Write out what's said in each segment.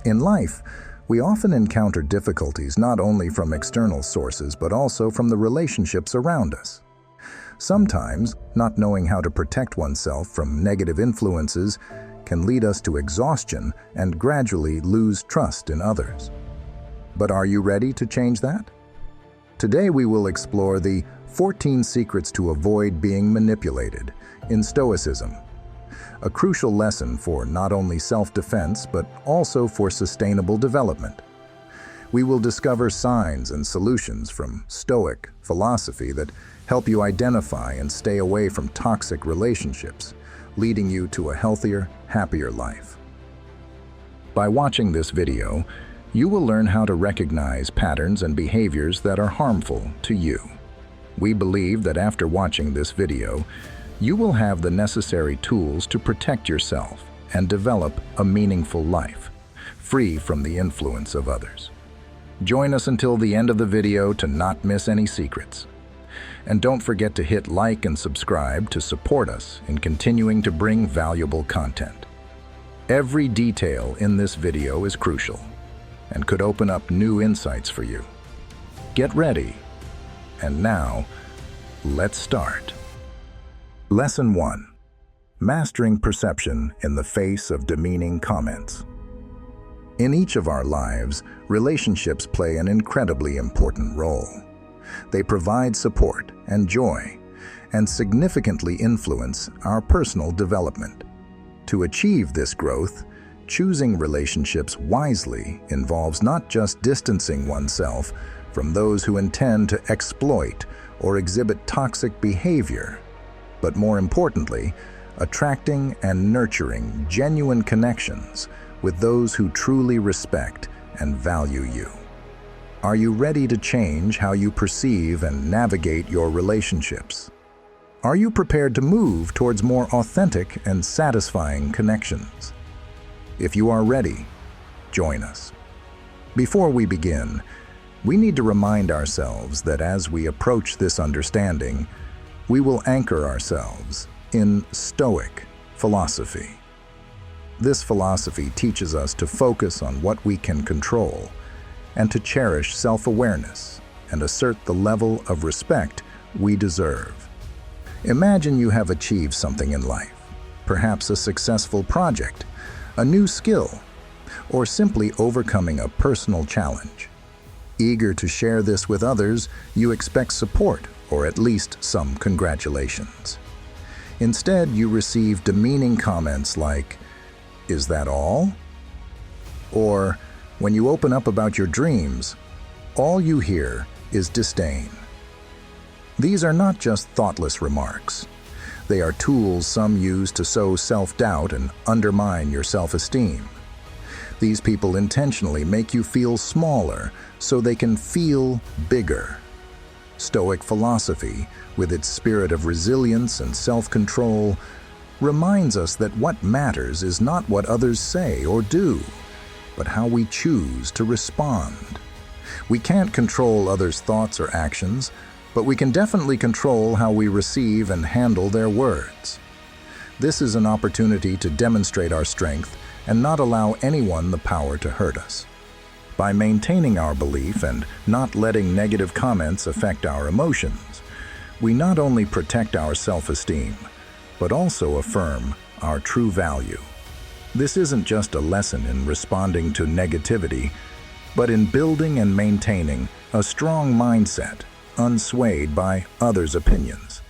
In life, we often encounter difficulties not only from external sources but also from the relationships around us. Sometimes, not knowing how to protect oneself from negative influences can lead us to exhaustion and gradually lose trust in others. But are you ready to change that? Today we will explore the 14 secrets to avoid being manipulated in Stoicism, a crucial lesson for not only self-defense but also for sustainable development. We will discover signs and solutions from Stoic philosophy that help you identify and stay away from toxic relationships, leading you to a healthier, happier life. By watching this video, you will learn how to recognize patterns and behaviors that are harmful to you. We believe that after watching this video, you will have the necessary tools to protect yourself and develop a meaningful life, free from the influence of others. Join us until the end of the video to not miss any secrets. And don't forget to hit like and subscribe to support us in continuing to bring valuable content. Every detail in this video is crucial and could open up new insights for you. Get ready. And now, let's start. Lesson 1. Mastering perception in the face of demeaning comments. In each of our lives, relationships play an incredibly important role. They provide support and joy, and significantly influence our personal development. To achieve this growth, choosing relationships wisely involves not just distancing oneself from those who intend to exploit or exhibit toxic behavior, but more importantly, attracting and nurturing genuine connections with those who truly respect and value you. Are you ready to change how you perceive and navigate your relationships? Are you prepared to move towards more authentic and satisfying connections? If you are ready, join us. Before we begin, we need to remind ourselves that as we approach this understanding, we will anchor ourselves in Stoic philosophy. This philosophy teaches us to focus on what we can control and to cherish self-awareness and assert the level of respect we deserve. Imagine you have achieved something in life, perhaps a successful project, a new skill, or simply overcoming a personal challenge. Eager to share this with others, you expect support or at least some congratulations. Instead, you receive demeaning comments like, "Is that all?" Or, when you open up about your dreams, all you hear is disdain. These are not just thoughtless remarks. They are tools some use to sow self-doubt and undermine your self-esteem. These people intentionally make you feel smaller so they can feel bigger. Stoic philosophy, with its spirit of resilience and self-control, reminds us that what matters is not what others say or do, but how we choose to respond. We can't control others' thoughts or actions, but we can definitely control how we receive and handle their words. This is an opportunity to demonstrate our strength and not allow anyone the power to hurt us. By maintaining our belief and not letting negative comments affect our emotions, we not only protect our self-esteem, but also affirm our true value. This isn't just a lesson in responding to negativity, but in building and maintaining a strong mindset, unswayed by others' opinions.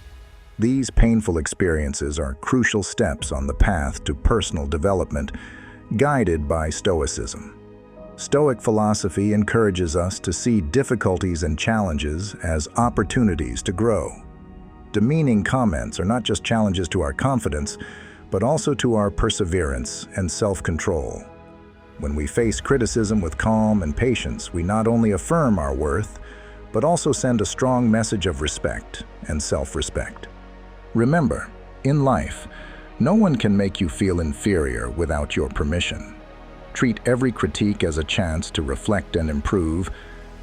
These painful experiences are crucial steps on the path to personal development, guided by Stoicism. Stoic philosophy encourages us to see difficulties and challenges as opportunities to grow. Demeaning comments are not just challenges to our confidence, but also to our perseverance and self-control. When we face criticism with calm and patience, we not only affirm our worth, but also send a strong message of respect and self-respect. Remember, in life, no one can make you feel inferior without your permission. Treat every critique as a chance to reflect and improve,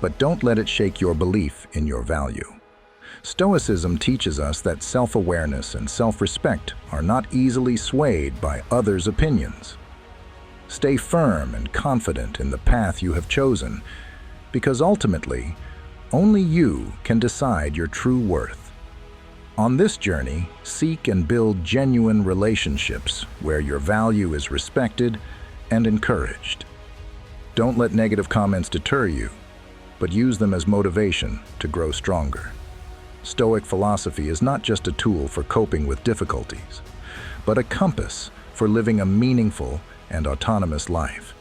but don't let it shake your belief in your value. Stoicism teaches us that self-awareness and self-respect are not easily swayed by others' opinions. Stay firm and confident in the path you have chosen, because ultimately, only you can decide your true worth. On this journey, seek and build genuine relationships where your value is respected and encouraged. Don't let negative comments deter you, but use them as motivation to grow stronger. Stoic philosophy is not just a tool for coping with difficulties, but a compass for living a meaningful and autonomous life.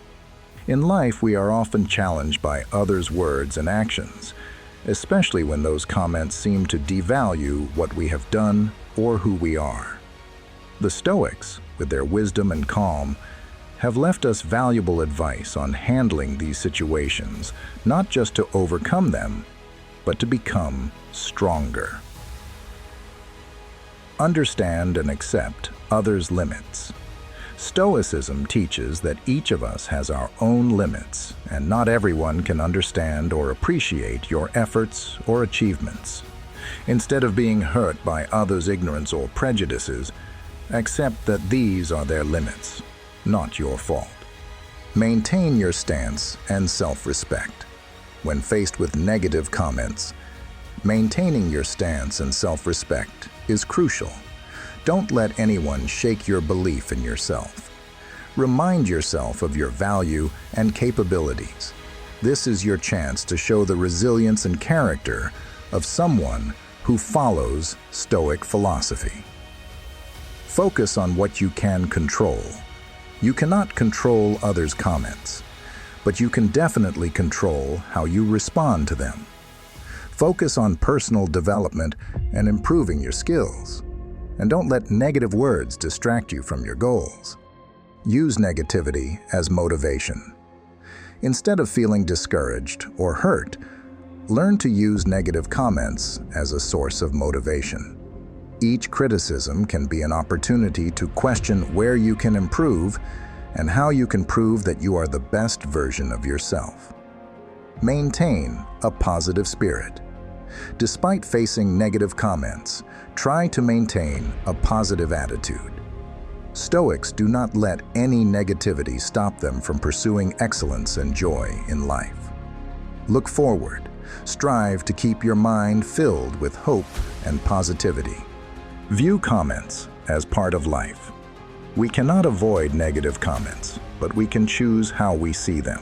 In life, we are often challenged by others' words and actions, especially when those comments seem to devalue what we have done or who we are. The Stoics, with their wisdom and calm, have left us valuable advice on handling these situations, not just to overcome them, but to become stronger. Understand and accept others' limits. Stoicism teaches that each of us has our own limits, and not everyone can understand or appreciate your efforts or achievements. Instead of being hurt by others' ignorance or prejudices, accept that these are their limits, not your fault. Maintain your stance and self-respect. When faced with negative comments, maintaining your stance and self-respect is crucial. Don't let anyone shake your belief in yourself. Remind yourself of your value and capabilities. This is your chance to show the resilience and character of someone who follows Stoic philosophy. Focus on what you can control. You cannot control others' comments, but you can definitely control how you respond to them. Focus on personal development and improving your skills. And don't let negative words distract you from your goals. Use negativity as motivation. Instead of feeling discouraged or hurt, learn to use negative comments as a source of motivation. Each criticism can be an opportunity to question where you can improve and how you can prove that you are the best version of yourself. Maintain a positive spirit. Despite facing negative comments, try to maintain a positive attitude. Stoics do not let any negativity stop them from pursuing excellence and joy in life. Look forward. Strive to keep your mind filled with hope and positivity. View comments as part of life. We cannot avoid negative comments, but we can choose how we see them.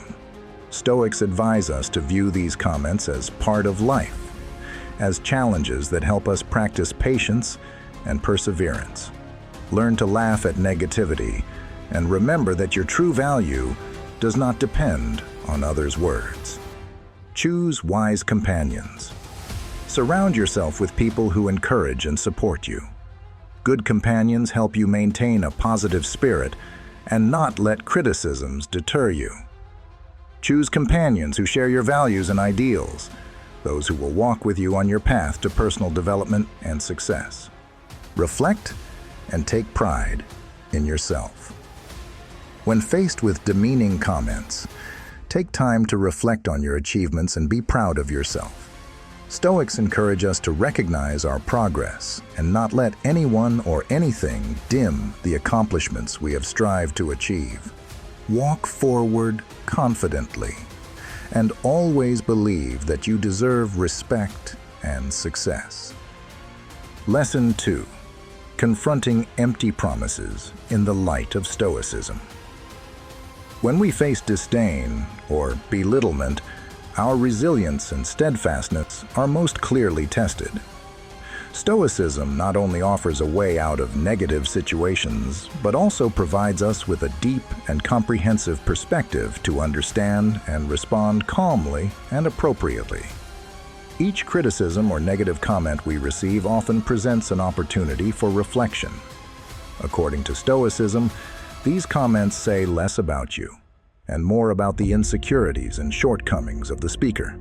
Stoics advise us to view these comments as part of life, as challenges that help us practice patience and perseverance. Learn to laugh at negativity and remember that your true value does not depend on others' words. Choose wise companions. Surround yourself with people who encourage and support you. Good companions help you maintain a positive spirit and not let criticisms deter you. Choose companions who share your values and ideals, those who will walk with you on your path to personal development and success. Reflect and take pride in yourself. When faced with demeaning comments, take time to reflect on your achievements and be proud of yourself. Stoics encourage us to recognize our progress and not let anyone or anything dim the accomplishments we have strived to achieve. Walk forward confidently and always believe that you deserve respect and success. Lesson 2. Confronting empty promises in the light of Stoicism. When we face disdain or belittlement, our resilience and steadfastness are most clearly tested. Stoicism not only offers a way out of negative situations, but also provides us with a deep and comprehensive perspective to understand and respond calmly and appropriately. Each criticism or negative comment we receive often presents an opportunity for reflection. According to Stoicism, these comments say less about you and more about the insecurities and shortcomings of the speaker.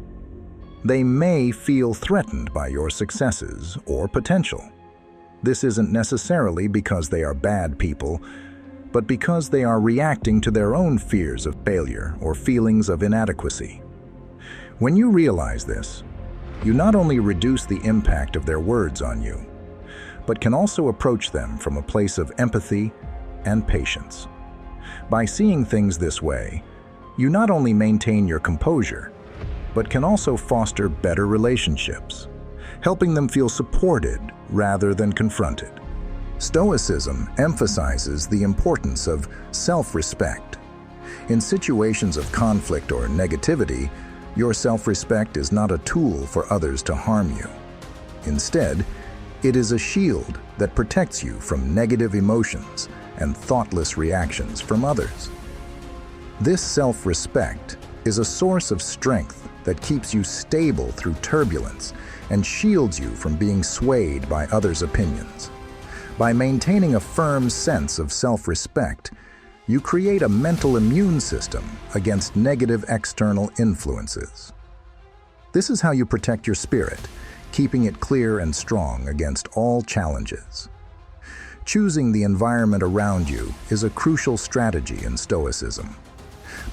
They may feel threatened by your successes or potential. This isn't necessarily because they are bad people, but because they are reacting to their own fears of failure or feelings of inadequacy. When you realize this, you not only reduce the impact of their words on you, but can also approach them from a place of empathy and patience. By seeing things this way, you not only maintain your composure, but can also foster better relationships, helping them feel supported rather than confronted. Stoicism emphasizes the importance of self-respect. In situations of conflict or negativity, your self-respect is not a tool for others to harm you. Instead, it is a shield that protects you from negative emotions and thoughtless reactions from others. This self-respect is a source of strength that keeps you stable through turbulence and shields you from being swayed by others' opinions. By maintaining a firm sense of self-respect, you create a mental immune system against negative external influences. This is how you protect your spirit, keeping it clear and strong against all challenges. Choosing the environment around you is a crucial strategy in Stoicism.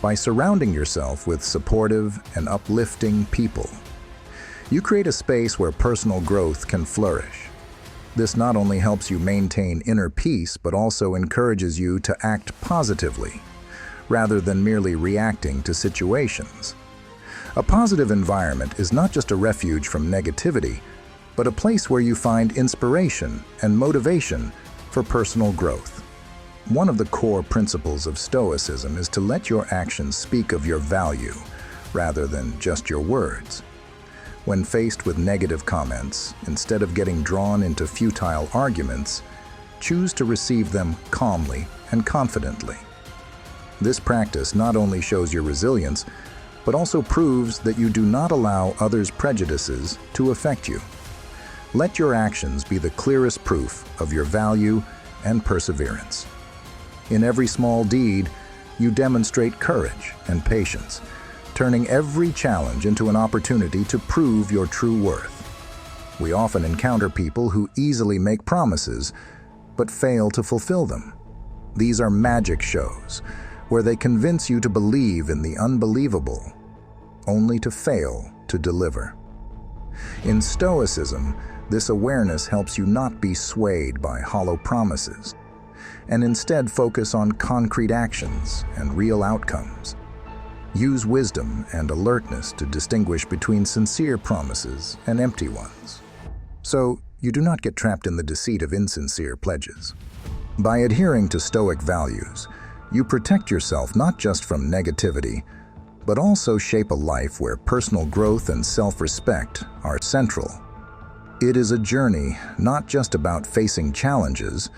By surrounding yourself with supportive and uplifting people, you create a space where personal growth can flourish. This not only helps you maintain inner peace, but also encourages you to act positively, rather than merely reacting to situations. A positive environment is not just a refuge from negativity, but a place where you find inspiration and motivation for personal growth. One of the core principles of Stoicism is to let your actions speak of your value, rather than just your words. When faced with negative comments, instead of getting drawn into futile arguments, choose to receive them calmly and confidently. This practice not only shows your resilience, but also proves that you do not allow others' prejudices to affect you. Let your actions be the clearest proof of your value and perseverance. In every small deed, you demonstrate courage and patience, turning every challenge into an opportunity to prove your true worth. We often encounter people who easily make promises, but fail to fulfill them. These are magic shows, where they convince you to believe in the unbelievable, only to fail to deliver. In Stoicism, this awareness helps you not be swayed by hollow promises, and instead focus on concrete actions and real outcomes. Use wisdom and alertness to distinguish between sincere promises and empty ones, so you do not get trapped in the deceit of insincere pledges. By adhering to Stoic values, you protect yourself not just from negativity, but also shape a life where personal growth and self-respect are central. It is a journey not just about facing challenges,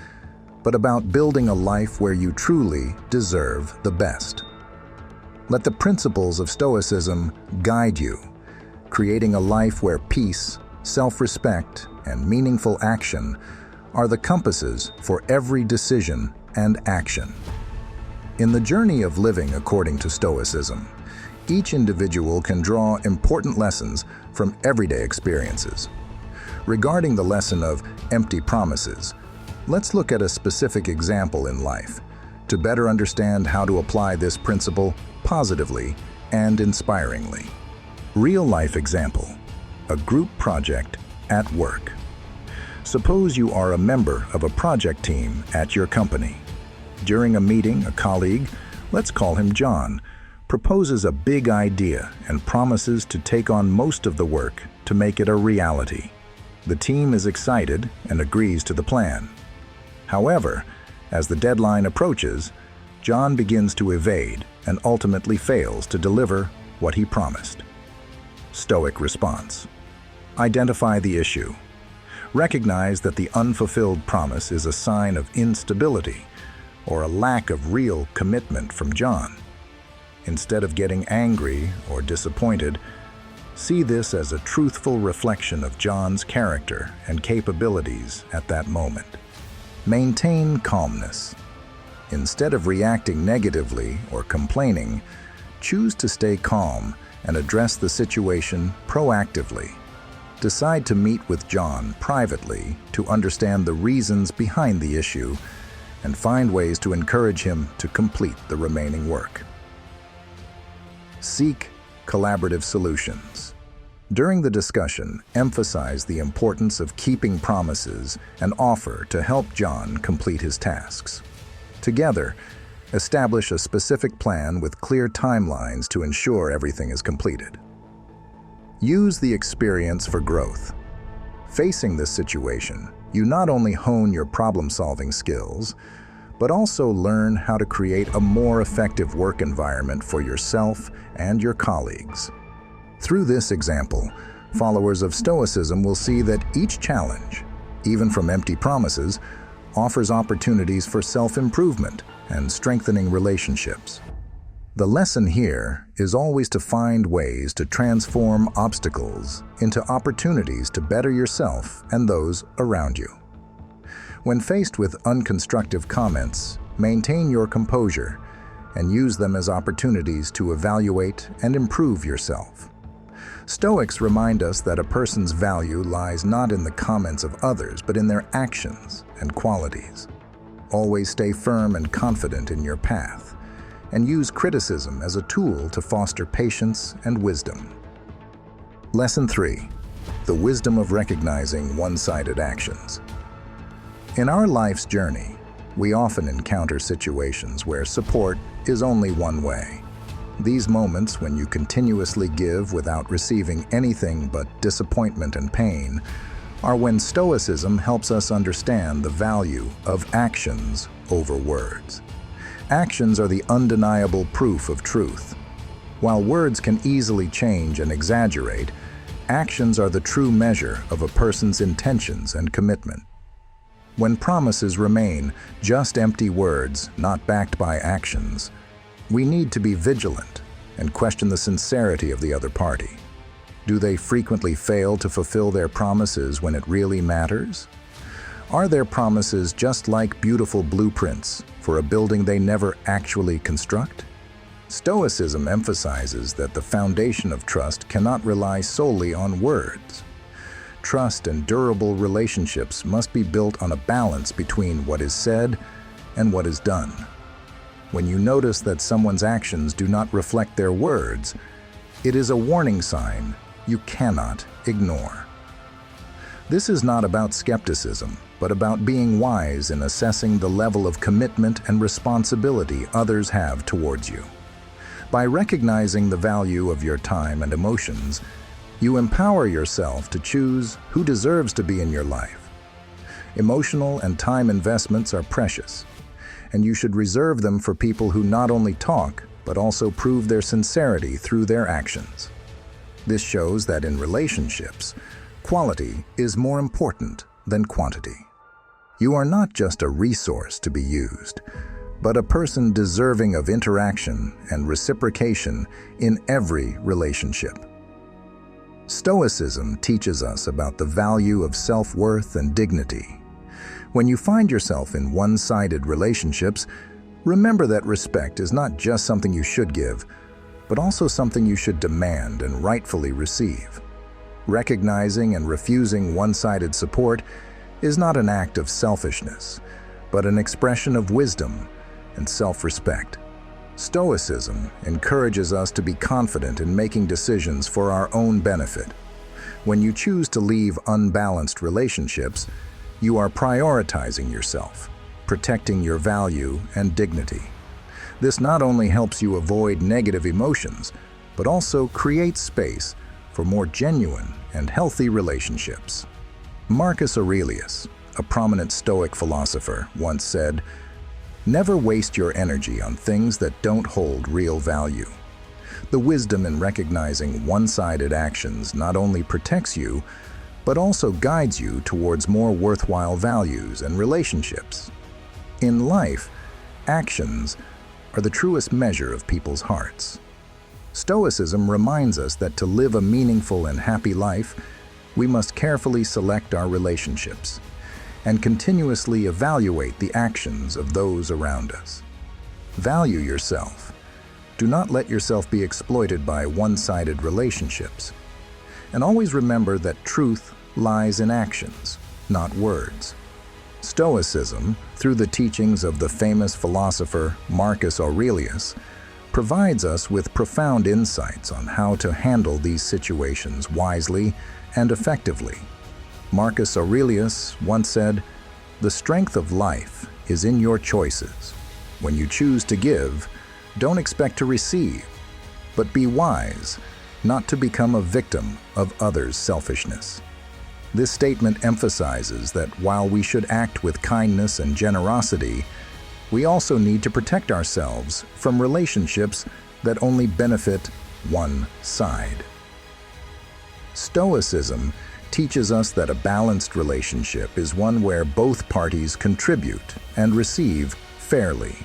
but about building a life where you truly deserve the best. Let the principles of Stoicism guide you, creating a life where peace, self-respect, and meaningful action are the compasses for every decision and action. In the journey of living according to Stoicism, each individual can draw important lessons from everyday experiences. Regarding the lesson of empty promises, let's look at a specific example in life to better understand how to apply this principle positively and inspiringly. Real-life example: a group project at work. Suppose you are a member of a project team at your company. During a meeting, a colleague, let's call him John, proposes a big idea and promises to take on most of the work to make it a reality. The team is excited and agrees to the plan. However, as the deadline approaches, John begins to evade and ultimately fails to deliver what he promised. Stoic response: identify the issue. Recognize that the unfulfilled promise is a sign of instability or a lack of real commitment from John. Instead of getting angry or disappointed, see this as a truthful reflection of John's character and capabilities at that moment. Maintain calmness. Instead of reacting negatively or complaining, choose to stay calm and address the situation proactively. Decide to meet with John privately to understand the reasons behind the issue and find ways to encourage him to complete the remaining work. Seek collaborative solutions. During the discussion, emphasize the importance of keeping promises and offer to help John complete his tasks. Together, Establish a specific plan with clear timelines to ensure everything is completed. Use the experience for growth. Facing this situation, you not only hone your problem-solving skills, but also learn how to create a more effective work environment for yourself and your colleagues. Through this example, followers of Stoicism will see that each challenge, even from empty promises, offers opportunities for self-improvement and strengthening relationships. The lesson here is always to find ways to transform obstacles into opportunities to better yourself and those around you. When faced with unconstructive comments, maintain your composure and use them as opportunities to evaluate and improve yourself. Stoics remind us that a person's value lies not in the comments of others, but in their actions and qualities. Always stay firm and confident in your path, and use criticism as a tool to foster patience and wisdom. Lesson 3. The wisdom of recognizing one-sided actions. In our life's journey, we often encounter situations where support is only one way. These moments when you continuously give without receiving anything but disappointment and pain are when Stoicism helps us understand the value of actions over words. Actions are the undeniable proof of truth. While words can easily change and exaggerate, actions are the true measure of a person's intentions and commitment. When promises remain just empty words, not backed by actions, we need to be vigilant and question the sincerity of the other party. Do they frequently fail to fulfill their promises when it really matters? Are their promises just like beautiful blueprints for a building they never actually construct? Stoicism emphasizes that the foundation of trust cannot rely solely on words. Trust and durable relationships must be built on a balance between what is said and what is done. When you notice that someone's actions do not reflect their words, it is a warning sign you cannot ignore. This is not about skepticism, but about being wise in assessing the level of commitment and responsibility others have towards you. By recognizing the value of your time and emotions, you empower yourself to choose who deserves to be in your life. Emotional and time investments are precious, and you should reserve them for people who not only talk, but also prove their sincerity through their actions. This shows that in relationships, quality is more important than quantity. You are not just a resource to be used, but a person deserving of interaction and reciprocation in every relationship. Stoicism teaches us about the value of self-worth and dignity. When you find yourself in one-sided relationships, remember that respect is not just something you should give, but also something you should demand and rightfully receive. Recognizing and refusing one-sided support is not an act of selfishness, but an expression of wisdom and self-respect. Stoicism encourages us to be confident in making decisions for our own benefit. When you choose to leave unbalanced relationships, you are prioritizing yourself, protecting your value and dignity. This not only helps you avoid negative emotions, but also creates space for more genuine and healthy relationships. Marcus Aurelius, a prominent Stoic philosopher, once said, "Never waste your energy on things that don't hold real value." The wisdom in recognizing one-sided actions not only protects you, but also guides you towards more worthwhile values and relationships. In life, actions are the truest measure of people's hearts. Stoicism reminds us that to live a meaningful and happy life, we must carefully select our relationships and continuously evaluate the actions of those around us. Value yourself. Do not let yourself be exploited by one-sided relationships. And always remember that truth lies in actions, not words. Stoicism, through the teachings of the famous philosopher Marcus Aurelius, provides us with profound insights on how to handle these situations wisely and effectively. Marcus Aurelius once said, "The strength of life is in your choices. When you choose to give, don't expect to receive, but be wise not to become a victim of others' selfishness. This statement emphasizes that while we should act with kindness and generosity, we also need to protect ourselves from relationships that only benefit one side. Stoicism teaches us that a balanced relationship is one where both parties contribute and receive fairly.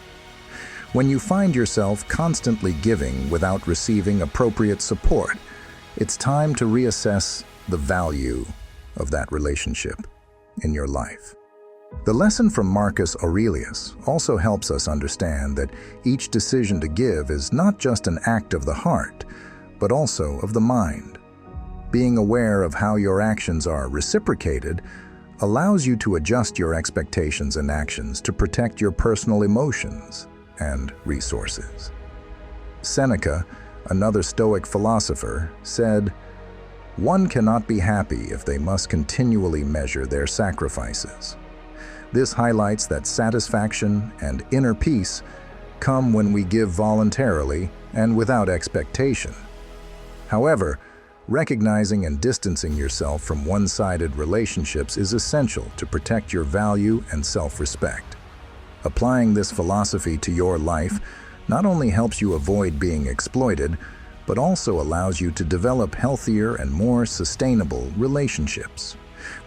When you find yourself constantly giving without receiving appropriate support, it's time to reassess the value of that relationship in your life. The lesson from Marcus Aurelius also helps us understand that each decision to give is not just an act of the heart, but also of the mind. Being aware of how your actions are reciprocated allows you to adjust your expectations and actions to protect your personal emotions and resources. Seneca, another Stoic philosopher, said, "One cannot be happy if they must continually measure their sacrifices." This highlights that satisfaction and inner peace come when we give voluntarily and without expectation. However, recognizing and distancing yourself from one-sided relationships is essential to protect your value and self-respect. Applying this philosophy to your life not only helps you avoid being exploited, but also allows you to develop healthier and more sustainable relationships,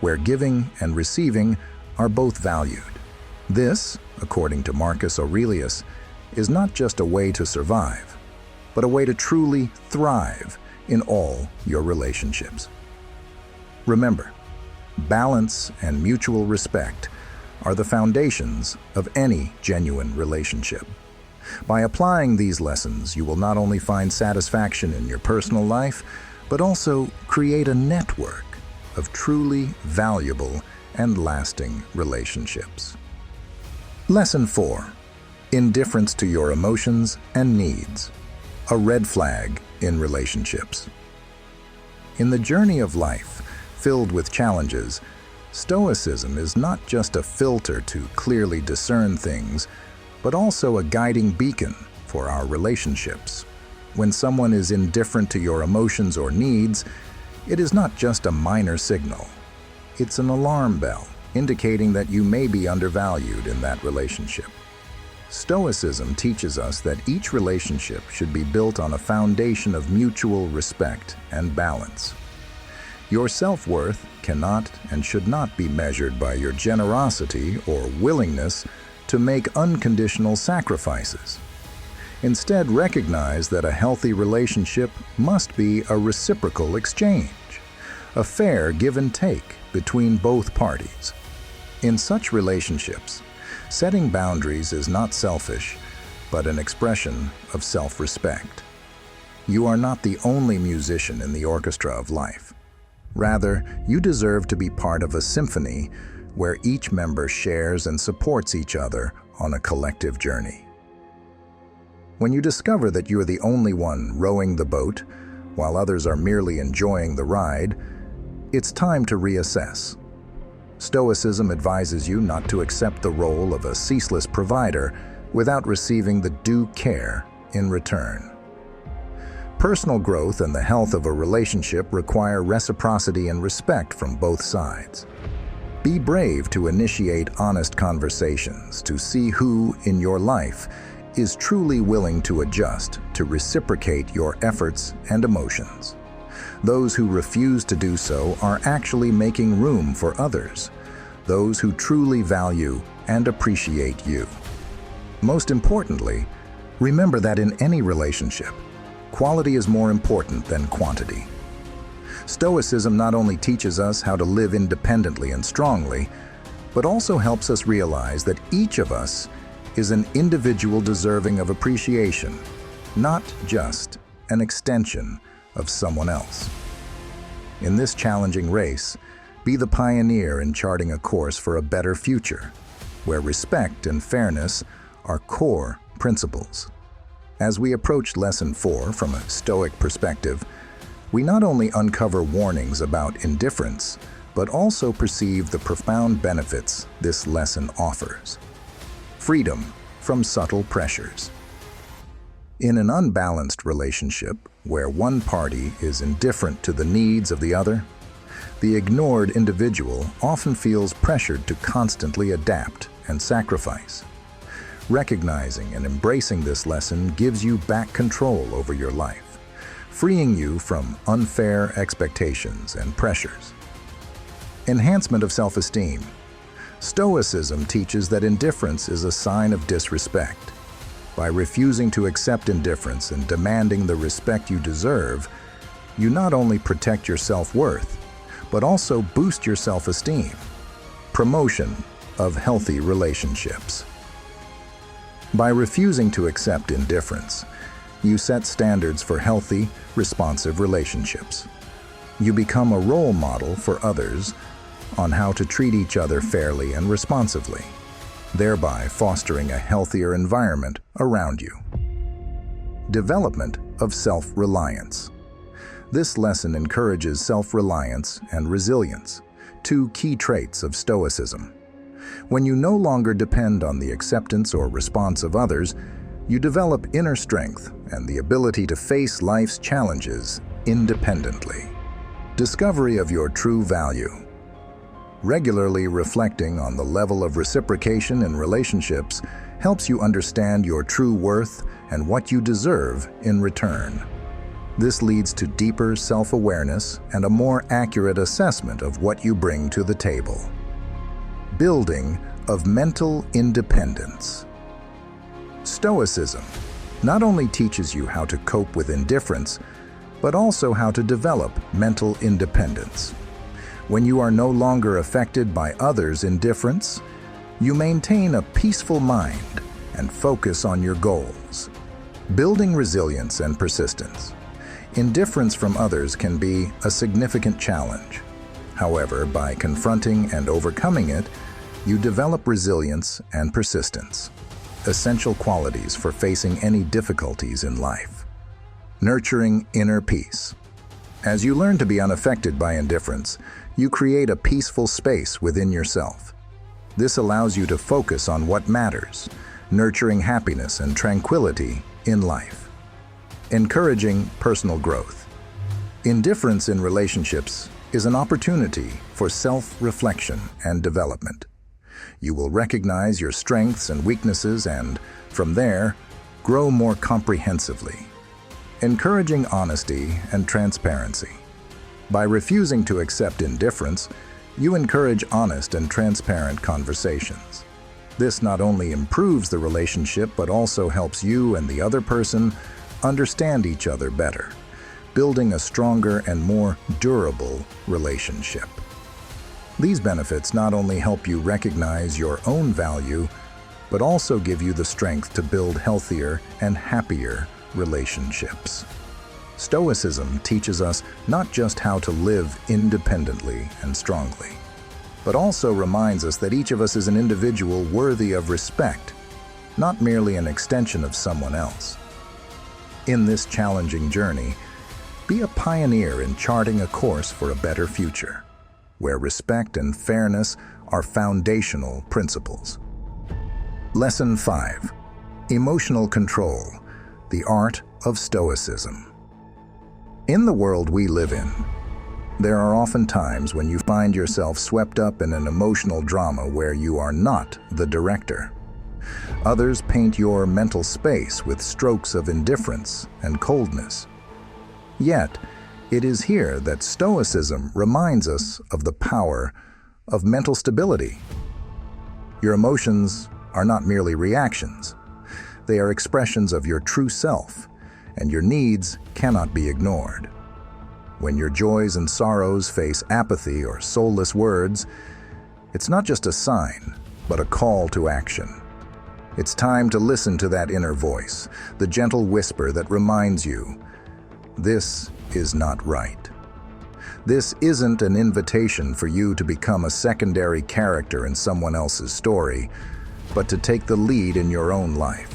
where giving and receiving are both valued. This, according to Marcus Aurelius, is not just a way to survive, but a way to truly thrive in all your relationships. Remember, balance and mutual respect are the foundations of any genuine relationship. By applying these lessons, you will not only find satisfaction in your personal life, but also create a network of truly valuable and lasting relationships. Lesson 4. Indifference to your emotions and needs. A red flag in relationships. In the journey of life, filled with challenges, Stoicism is not just a filter to clearly discern things, but also a guiding beacon for our relationships. When someone is indifferent to your emotions or needs, it is not just a minor signal. It's an alarm bell, indicating that you may be undervalued in that relationship. Stoicism teaches us that each relationship should be built on a foundation of mutual respect and balance. Your self-worth cannot and should not be measured by your generosity or willingness to make unconditional sacrifices. Instead, recognize that a healthy relationship must be a reciprocal exchange, a fair give and take between both parties. In such relationships, setting boundaries is not selfish, but an expression of self-respect. You are not the only musician in the orchestra of life. Rather, you deserve to be part of a symphony where each member shares and supports each other on a collective journey. When you discover that you are the only one rowing the boat, while others are merely enjoying the ride, it's time to reassess. Stoicism advises you not to accept the role of a ceaseless provider without receiving the due care in return. Personal growth and the health of a relationship require reciprocity and respect from both sides. Be brave to initiate honest conversations to see who in your life is truly willing to adjust to reciprocate your efforts and emotions. Those who refuse to do so are actually making room for others, those who truly value and appreciate you. Most importantly, remember that in any relationship, quality is more important than quantity. Stoicism not only teaches us how to live independently and strongly, but also helps us realize that each of us is an individual deserving of appreciation, not just an extension of someone else. In this challenging race, be the pioneer in charting a course for a better future, where respect and fairness are core principles. As we approach Lesson 4 from a Stoic perspective, we not only uncover warnings about indifference, but also perceive the profound benefits this lesson offers. Freedom from subtle pressures. In an unbalanced relationship, where one party is indifferent to the needs of the other, the ignored individual often feels pressured to constantly adapt and sacrifice. Recognizing and embracing this lesson gives you back control over your life, freeing you from unfair expectations and pressures. Enhancement of self-esteem. Stoicism teaches that indifference is a sign of disrespect. By refusing to accept indifference and demanding the respect you deserve, you not only protect your self-worth, but also boost your self-esteem. Promotion of healthy relationships. By refusing to accept indifference, you set standards for healthy, responsive relationships. You become a role model for others on how to treat each other fairly and responsively, thereby fostering a healthier environment around you. Development of self-reliance. This lesson encourages self-reliance and resilience, two key traits of Stoicism. When you no longer depend on the acceptance or response of others, you develop inner strength and the ability to face life's challenges independently. Discovery of your true value. Regularly reflecting on the level of reciprocation in relationships helps you understand your true worth and what you deserve in return. This leads to deeper self-awareness and a more accurate assessment of what you bring to the table. Building of mental independence. Stoicism not only teaches you how to cope with indifference, but also how to develop mental independence. When you are no longer affected by others' indifference, you maintain a peaceful mind and focus on your goals. Building resilience and persistence. Indifference from others can be a significant challenge. However, by confronting and overcoming it, you develop resilience and persistence, essential qualities for facing any difficulties in life. Nurturing inner peace. As you learn to be unaffected by indifference, you create a peaceful space within yourself. This allows you to focus on what matters, nurturing happiness and tranquility in life. Encouraging personal growth. Indifference in relationships is an opportunity for self-reflection and development. You will recognize your strengths and weaknesses and, from there, grow more comprehensively. Encouraging honesty and transparency. By refusing to accept indifference, you encourage honest and transparent conversations. This not only improves the relationship but also helps you and the other person understand each other better, building a stronger and more durable relationship. These benefits not only help you recognize your own value, but also give you the strength to build healthier and happier relationships. Stoicism teaches us not just how to live independently and strongly, but also reminds us that each of us is an individual worthy of respect, not merely an extension of someone else. In this challenging journey, be a pioneer in charting a course for a better future, where respect and fairness are foundational principles. Lesson 5. Emotional control, the art of Stoicism. In the world we live in, there are often times when you find yourself swept up in an emotional drama where you are not the director. Others paint your mental space with strokes of indifference and coldness. Yet, it is here that Stoicism reminds us of the power of mental stability. Your emotions are not merely reactions. They are expressions of your true self, and your needs cannot be ignored. When your joys and sorrows face apathy or soulless words, it's not just a sign, but a call to action. It's time to listen to that inner voice, the gentle whisper that reminds you, this is not right. This isn't an invitation for you to become a secondary character in someone else's story, but to take the lead in your own life.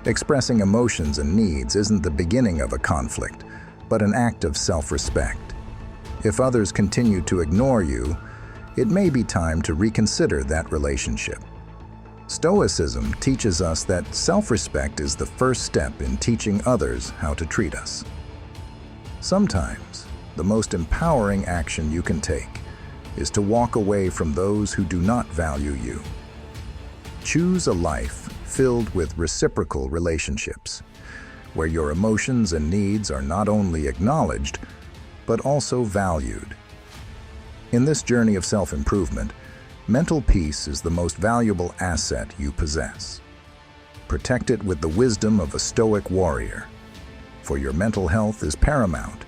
Expressing emotions and needs isn't the beginning of a conflict, but an act of self-respect. If others continue to ignore you, it may be time to reconsider that relationship. Stoicism teaches us that self-respect is the first step in teaching others how to treat us. Sometimes, the most empowering action you can take is to walk away from those who do not value you. Choose a life filled with reciprocal relationships, where your emotions and needs are not only acknowledged, but also valued. In this journey of self-improvement, mental peace is the most valuable asset you possess. Protect it with the wisdom of a Stoic warrior, for your mental health is paramount,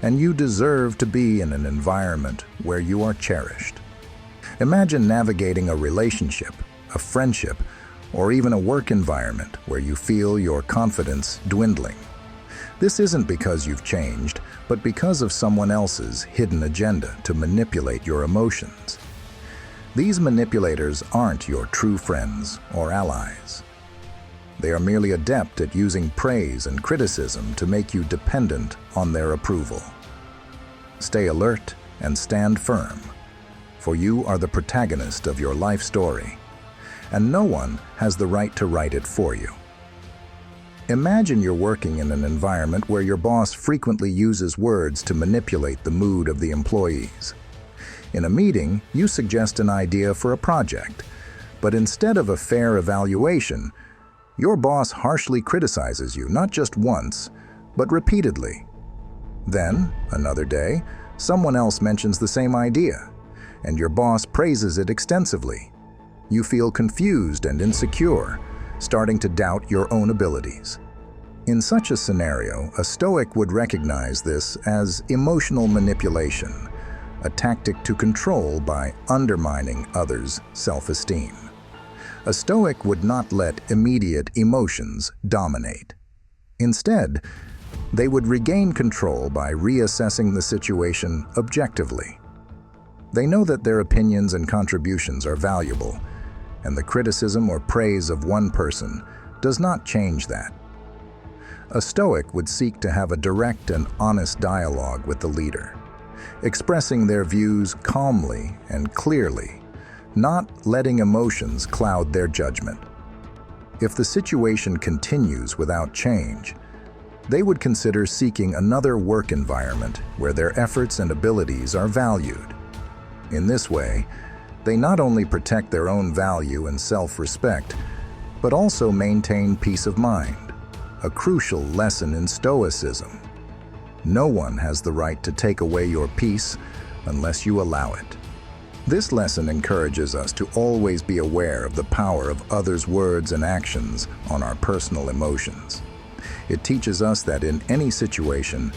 and you deserve to be in an environment where you are cherished. Imagine navigating a relationship, a friendship, or even a work environment where you feel your confidence dwindling. This isn't because you've changed, but because of someone else's hidden agenda to manipulate your emotions. These manipulators aren't your true friends or allies. They are merely adept at using praise and criticism to make you dependent on their approval. Stay alert and stand firm, for you are the protagonist of your life story, and no one has the right to write it for you. Imagine you're working in an environment where your boss frequently uses words to manipulate the mood of the employees. In a meeting, you suggest an idea for a project, but instead of a fair evaluation, your boss harshly criticizes you not just once, but repeatedly. Then, another day, someone else mentions the same idea, and your boss praises it extensively. You feel confused and insecure, starting to doubt your own abilities. In such a scenario, a Stoic would recognize this as emotional manipulation, a tactic to control by undermining others' self-esteem. A Stoic would not let immediate emotions dominate. Instead, they would regain control by reassessing the situation objectively. They know that their opinions and contributions are valuable, and the criticism or praise of one person does not change that. A Stoic would seek to have a direct and honest dialogue with the leader, expressing their views calmly and clearly, not letting emotions cloud their judgment. If the situation continues without change, they would consider seeking another work environment where their efforts and abilities are valued. In this way, they not only protect their own value and self-respect, but also maintain peace of mind, a crucial lesson in Stoicism. No one has the right to take away your peace unless you allow it. This lesson encourages us to always be aware of the power of others' words and actions on our personal emotions. It teaches us that in any situation,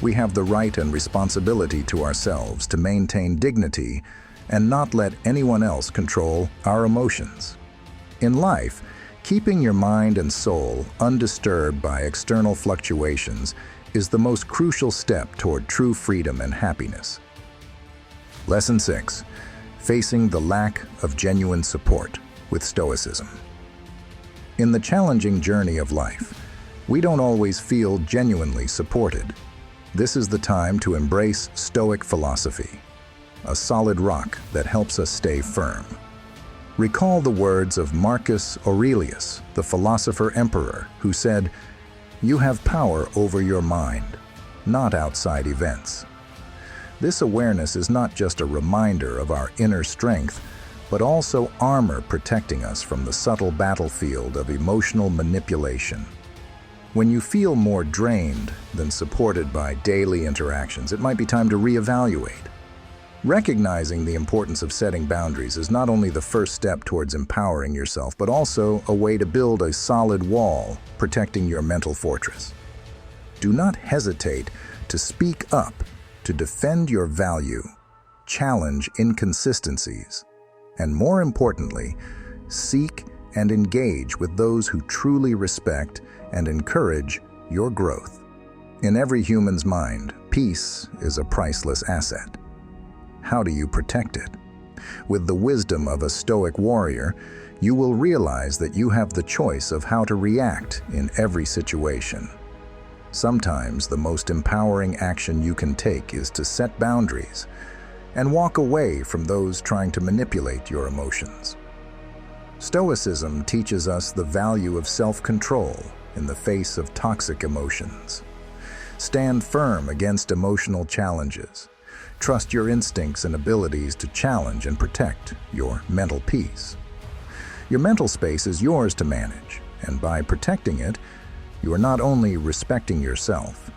we have the right and responsibility to ourselves to maintain dignity and not let anyone else control our emotions. In life, keeping your mind and soul undisturbed by external fluctuations is the most crucial step toward true freedom and happiness. Lesson 6. Facing the lack of genuine support with Stoicism. In the challenging journey of life, we don't always feel genuinely supported. This is the time to embrace Stoic philosophy, a solid rock that helps us stay firm. Recall the words of Marcus Aurelius, the philosopher-emperor, who said, "You have power over your mind, not outside events." This awareness is not just a reminder of our inner strength, but also armor protecting us from the subtle battlefield of emotional manipulation. When you feel more drained than supported by daily interactions, it might be time to reevaluate. Recognizing the importance of setting boundaries is not only the first step towards empowering yourself, but also a way to build a solid wall protecting your mental fortress. Do not hesitate to speak up, to defend your value, challenge inconsistencies, and more importantly, seek and engage with those who truly respect and encourage your growth. In every human's mind, peace is a priceless asset. How do you protect it? With the wisdom of a Stoic warrior, you will realize that you have the choice of how to react in every situation. Sometimes the most empowering action you can take is to set boundaries and walk away from those trying to manipulate your emotions. Stoicism teaches us the value of self-control in the face of toxic emotions. Stand firm against emotional challenges. Trust your instincts and abilities to challenge and protect your mental peace. Your mental space is yours to manage, and by protecting it, you are not only respecting yourself,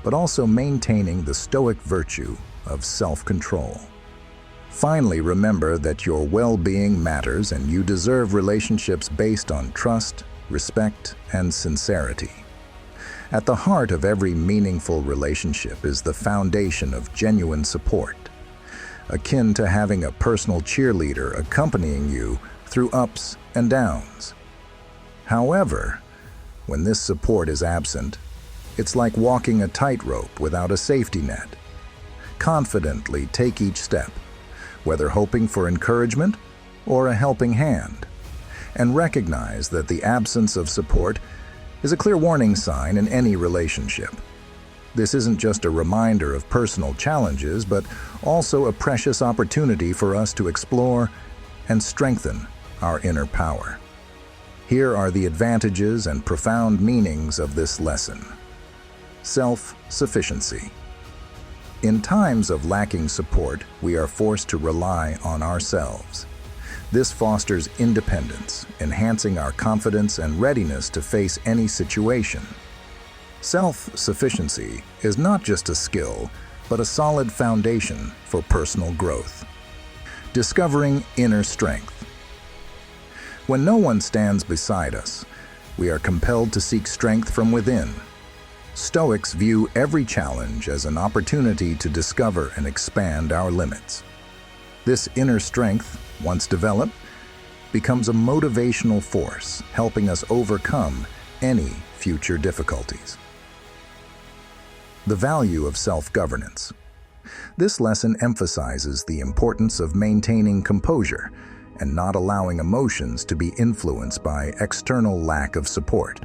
but also maintaining the Stoic virtue of self-control. Finally, remember that your well-being matters and you deserve relationships based on trust, respect, and sincerity. At the heart of every meaningful relationship is the foundation of genuine support, akin to having a personal cheerleader accompanying you through ups and downs. However, when this support is absent, it's like walking a tightrope without a safety net. Confidently take each step, whether hoping for encouragement or a helping hand, and recognize that the absence of support is a clear warning sign in any relationship. This isn't just a reminder of personal challenges, but also a precious opportunity for us to explore and strengthen our inner power. Here are the advantages and profound meanings of this lesson. Self-sufficiency. In times of lacking support, we are forced to rely on ourselves. This fosters independence, enhancing our confidence and readiness to face any situation. Self-sufficiency is not just a skill, but a solid foundation for personal growth. Discovering inner strength. When no one stands beside us, we are compelled to seek strength from within. Stoics view every challenge as an opportunity to discover and expand our limits. This inner strength, once developed, becomes a motivational force, helping us overcome any future difficulties. The value of self-governance. This lesson emphasizes the importance of maintaining composure and not allowing emotions to be influenced by external lack of support.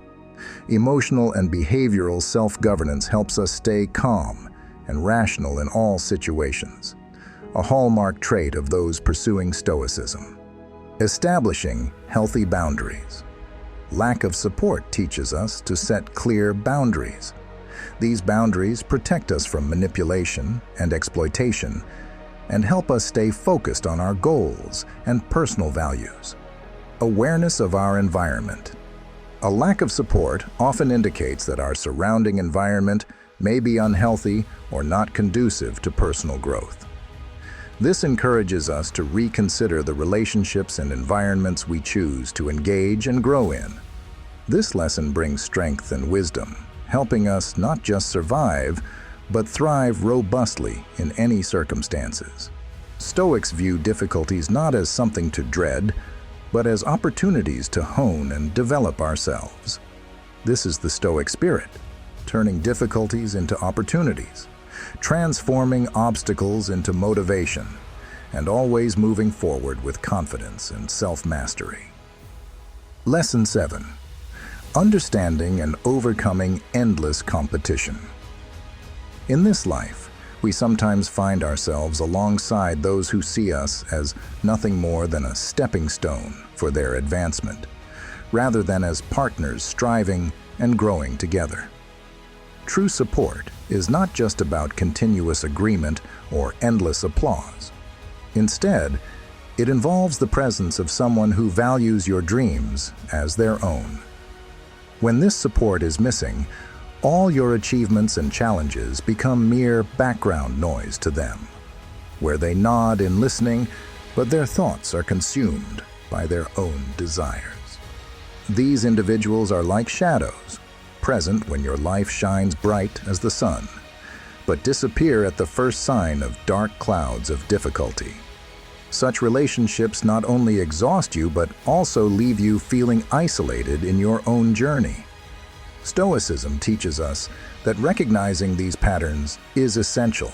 Emotional and behavioral self-governance helps us stay calm and rational in all situations, a hallmark trait of those pursuing Stoicism. Establishing healthy boundaries. Lack of support teaches us to set clear boundaries. These boundaries protect us from manipulation and exploitation and help us stay focused on our goals and personal values. Awareness of our environment. A lack of support often indicates that our surrounding environment may be unhealthy or not conducive to personal growth. This encourages us to reconsider the relationships and environments we choose to engage and grow in. This lesson brings strength and wisdom, helping us not just survive, but thrive robustly in any circumstances. Stoics view difficulties not as something to dread, but as opportunities to hone and develop ourselves. This is the Stoic spirit, turning difficulties into opportunities, transforming obstacles into motivation, and always moving forward with confidence and self-mastery. Lesson 7. Understanding and overcoming endless competition. In this life, we sometimes find ourselves alongside those who see us as nothing more than a stepping stone for their advancement, rather than as partners striving and growing together. True support is not just about continuous agreement or endless applause. Instead, it involves the presence of someone who values your dreams as their own. When this support is missing, all your achievements and challenges become mere background noise to them, where they nod in listening, but their thoughts are consumed by their own desires. These individuals are like shadows, present when your life shines bright as the sun, but disappear at the first sign of dark clouds of difficulty. Such relationships not only exhaust you, but also leave you feeling isolated in your own journey. Stoicism teaches us that recognizing these patterns is essential.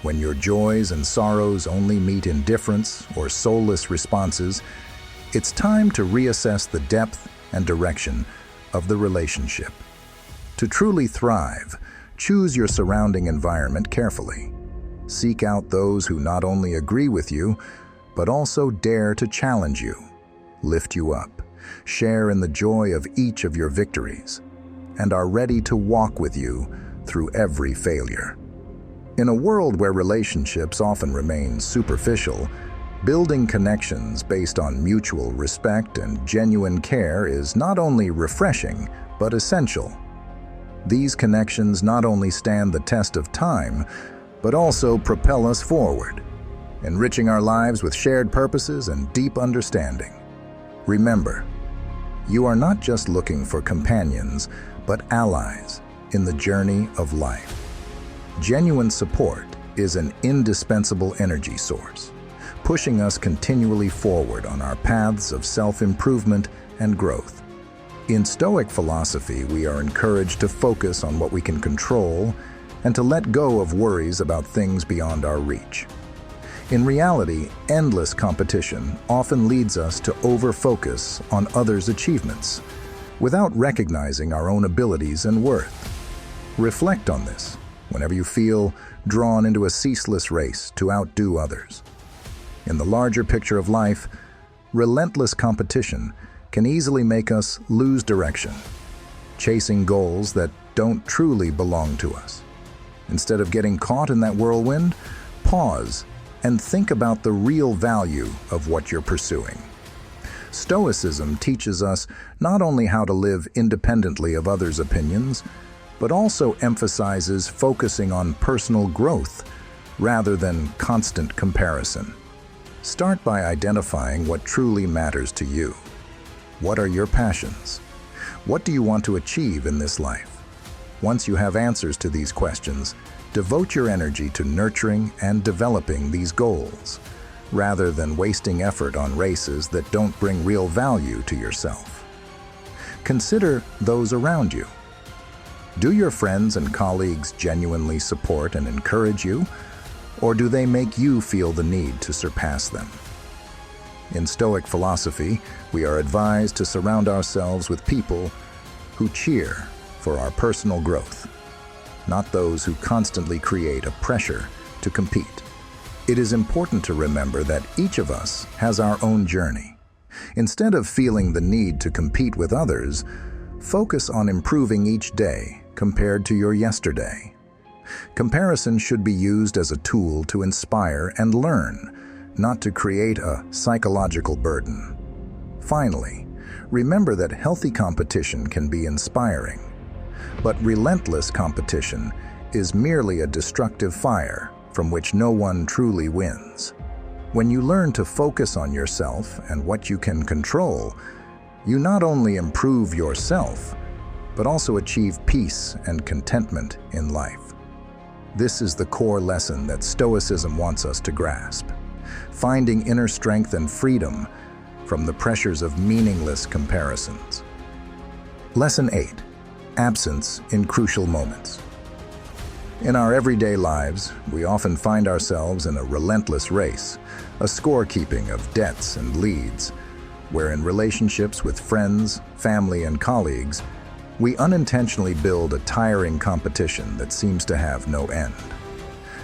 When your joys and sorrows only meet indifference or soulless responses, it's time to reassess the depth and direction of the relationship. To truly thrive, choose your surrounding environment carefully. Seek out those who not only agree with you, but also dare to challenge you. lift you up, share in the joy of each of your victories, and are ready to walk with you through every failure. In a world where relationships often remain superficial, building connections based on mutual respect and genuine care is not only refreshing, but essential. These connections not only stand the test of time, but also propel us forward, enriching our lives with shared purposes and deep understanding. Remember, you are not just looking for companions, but allies in the journey of life. Genuine support is an indispensable energy source, pushing us continually forward on our paths of self-improvement and growth. In Stoic philosophy, we are encouraged to focus on what we can control and to let go of worries about things beyond our reach. In reality, endless competition often leads us to over-focus on others' achievements without recognizing our own abilities and worth. Reflect on this whenever you feel drawn into a ceaseless race to outdo others. In the larger picture of life, relentless competition can easily make us lose direction, chasing goals that don't truly belong to us. Instead of getting caught in that whirlwind, pause and think about the real value of what you're pursuing. Stoicism teaches us not only how to live independently of others' opinions, but also emphasizes focusing on personal growth rather than constant comparison. Start by identifying what truly matters to you. What are your passions? What do you want to achieve in this life? Once you have answers to these questions, devote your energy to nurturing and developing these goals, rather than wasting effort on races that don't bring real value to yourself. Consider those around you. Do your friends and colleagues genuinely support and encourage you, or do they make you feel the need to surpass them? In Stoic philosophy, we are advised to surround ourselves with people who cheer for our personal growth, not those who constantly create a pressure to compete. It is important to remember that each of us has our own journey. Instead of feeling the need to compete with others, focus on improving each day compared to your yesterday. Comparison should be used as a tool to inspire and learn, not to create a psychological burden. Finally, remember that healthy competition can be inspiring, but relentless competition is merely a destructive fire from which no one truly wins. When you learn to focus on yourself and what you can control, you not only improve yourself, but also achieve peace and contentment in life. This is the core lesson that Stoicism wants us to grasp, finding inner strength and freedom from the pressures of meaningless comparisons. Lesson 8. Absence in crucial moments. In our everyday lives, we often find ourselves in a relentless race, a scorekeeping of debts and leads, where in relationships with friends, family, and colleagues, we unintentionally build a tiring competition that seems to have no end.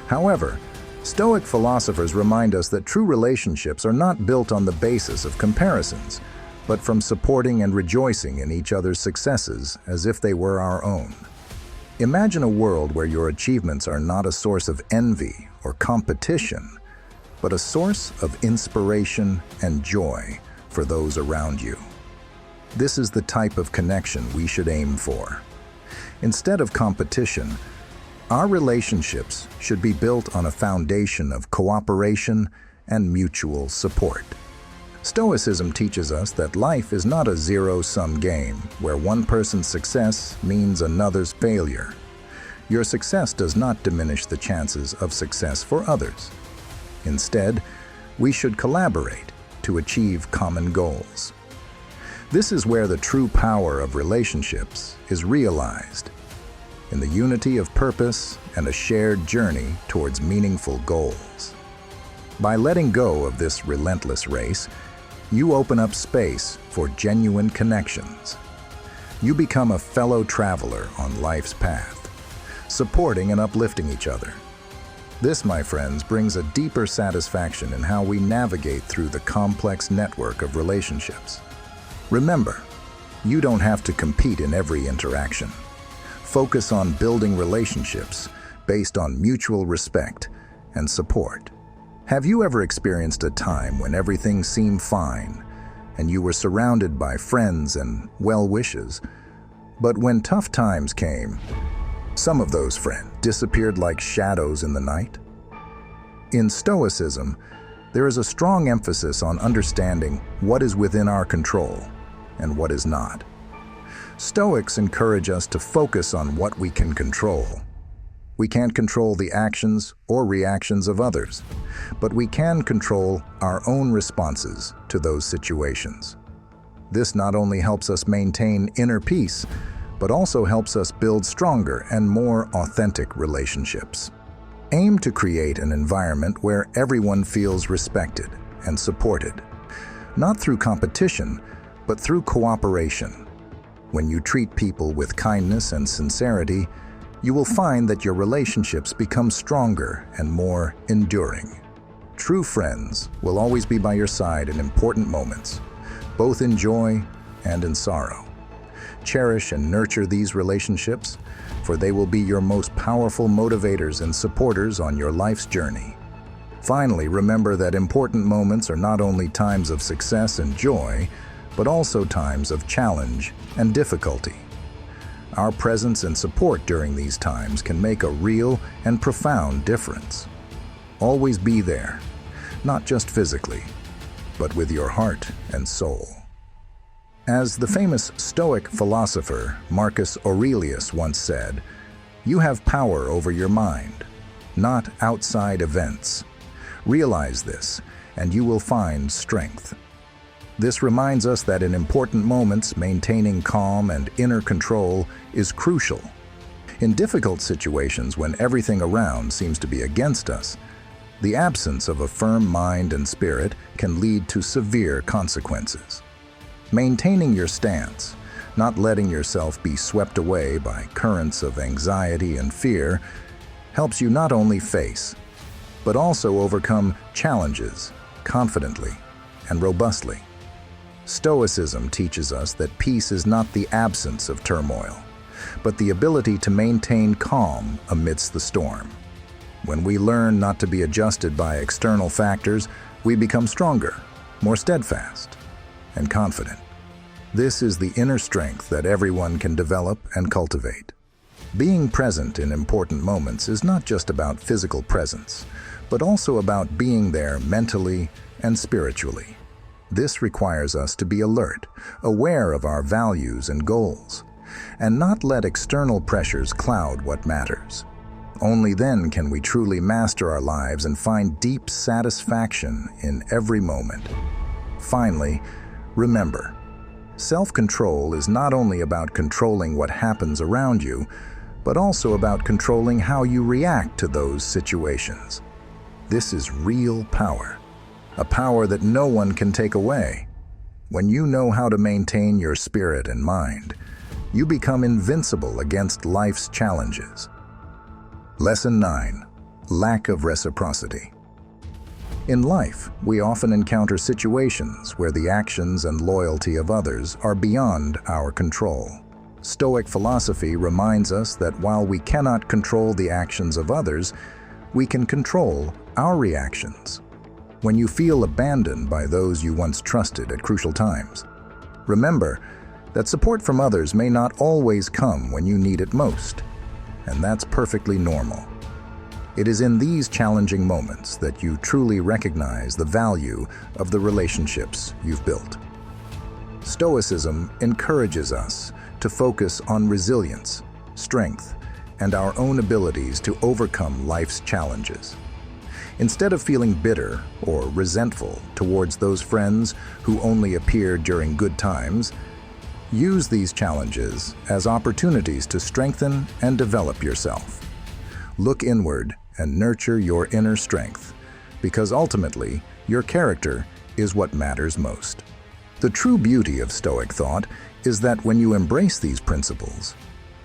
However, Stoic philosophers remind us that true relationships are not built on the basis of comparisons, but from supporting and rejoicing in each other's successes as if they were our own. Imagine a world where your achievements are not a source of envy or competition, but a source of inspiration and joy for those around you. This is the type of connection we should aim for. Instead of competition, our relationships should be built on a foundation of cooperation and mutual support. Stoicism teaches us that life is not a zero-sum game where one person's success means another's failure. Your success does not diminish the chances of success for others. Instead, we should collaborate to achieve common goals. This is where the true power of relationships is realized, in the unity of purpose and a shared journey towards meaningful goals. By letting go of this relentless race, you open up space for genuine connections. You become a fellow traveler on life's path, supporting and uplifting each other. This, my friends, brings a deeper satisfaction in how we navigate through the complex network of relationships. Remember, you don't have to compete in every interaction. Focus on building relationships based on mutual respect and support. Have you ever experienced a time when everything seemed fine and you were surrounded by friends and well wishes, but when tough times came, some of those friends disappeared like shadows in the night? In Stoicism, there is a strong emphasis on understanding what is within our control and what is not. Stoics encourage us to focus on what we can control. We can't control the actions or reactions of others, but we can control our own responses to those situations. This not only helps us maintain inner peace, but also helps us build stronger and more authentic relationships. Aim to create an environment where everyone feels respected and supported, not through competition, but through cooperation. When you treat people with kindness and sincerity, you will find that your relationships become stronger and more enduring. True friends will always be by your side in important moments, both in joy and in sorrow. Cherish and nurture these relationships, for they will be your most powerful motivators and supporters on your life's journey. Finally, remember that important moments are not only times of success and joy, but also times of challenge and difficulty. Our presence and support during these times can make a real and profound difference. Always be there, not just physically, but with your heart and soul. As the famous Stoic philosopher Marcus Aurelius once said, "You have power over your mind, not outside events. Realize this, and you will find strength." This reminds us that in important moments, maintaining calm and inner control is crucial. In difficult situations when everything around seems to be against us, the absence of a firm mind and spirit can lead to severe consequences. Maintaining your stance, not letting yourself be swept away by currents of anxiety and fear, helps you not only face, but also overcome challenges confidently and robustly. Stoicism teaches us that peace is not the absence of turmoil, but the ability to maintain calm amidst the storm. When we learn not to be adjusted by external factors, we become stronger, more steadfast, and confident. This is the inner strength that everyone can develop and cultivate. Being present in important moments is not just about physical presence, but also about being there mentally and spiritually. This requires us to be alert, aware of our values and goals, and not let external pressures cloud what matters. Only then can we truly master our lives and find deep satisfaction in every moment. Finally, remember, self-control is not only about controlling what happens around you, but also about controlling how you react to those situations. This is real power. A power that no one can take away. When you know how to maintain your spirit and mind, you become invincible against life's challenges. Lesson 9. Lack of reciprocity. In life, we often encounter situations where the actions and loyalty of others are beyond our control. Stoic philosophy reminds us that while we cannot control the actions of others, we can control our reactions. When you feel abandoned by those you once trusted at crucial times, remember that support from others may not always come when you need it most, and that's perfectly normal. It is in these challenging moments that you truly recognize the value of the relationships you've built. Stoicism encourages us to focus on resilience, strength, and our own abilities to overcome life's challenges. Instead of feeling bitter or resentful towards those friends who only appear during good times, use these challenges as opportunities to strengthen and develop yourself. Look inward and nurture your inner strength, because ultimately, your character is what matters most. The true beauty of Stoic thought is that when you embrace these principles,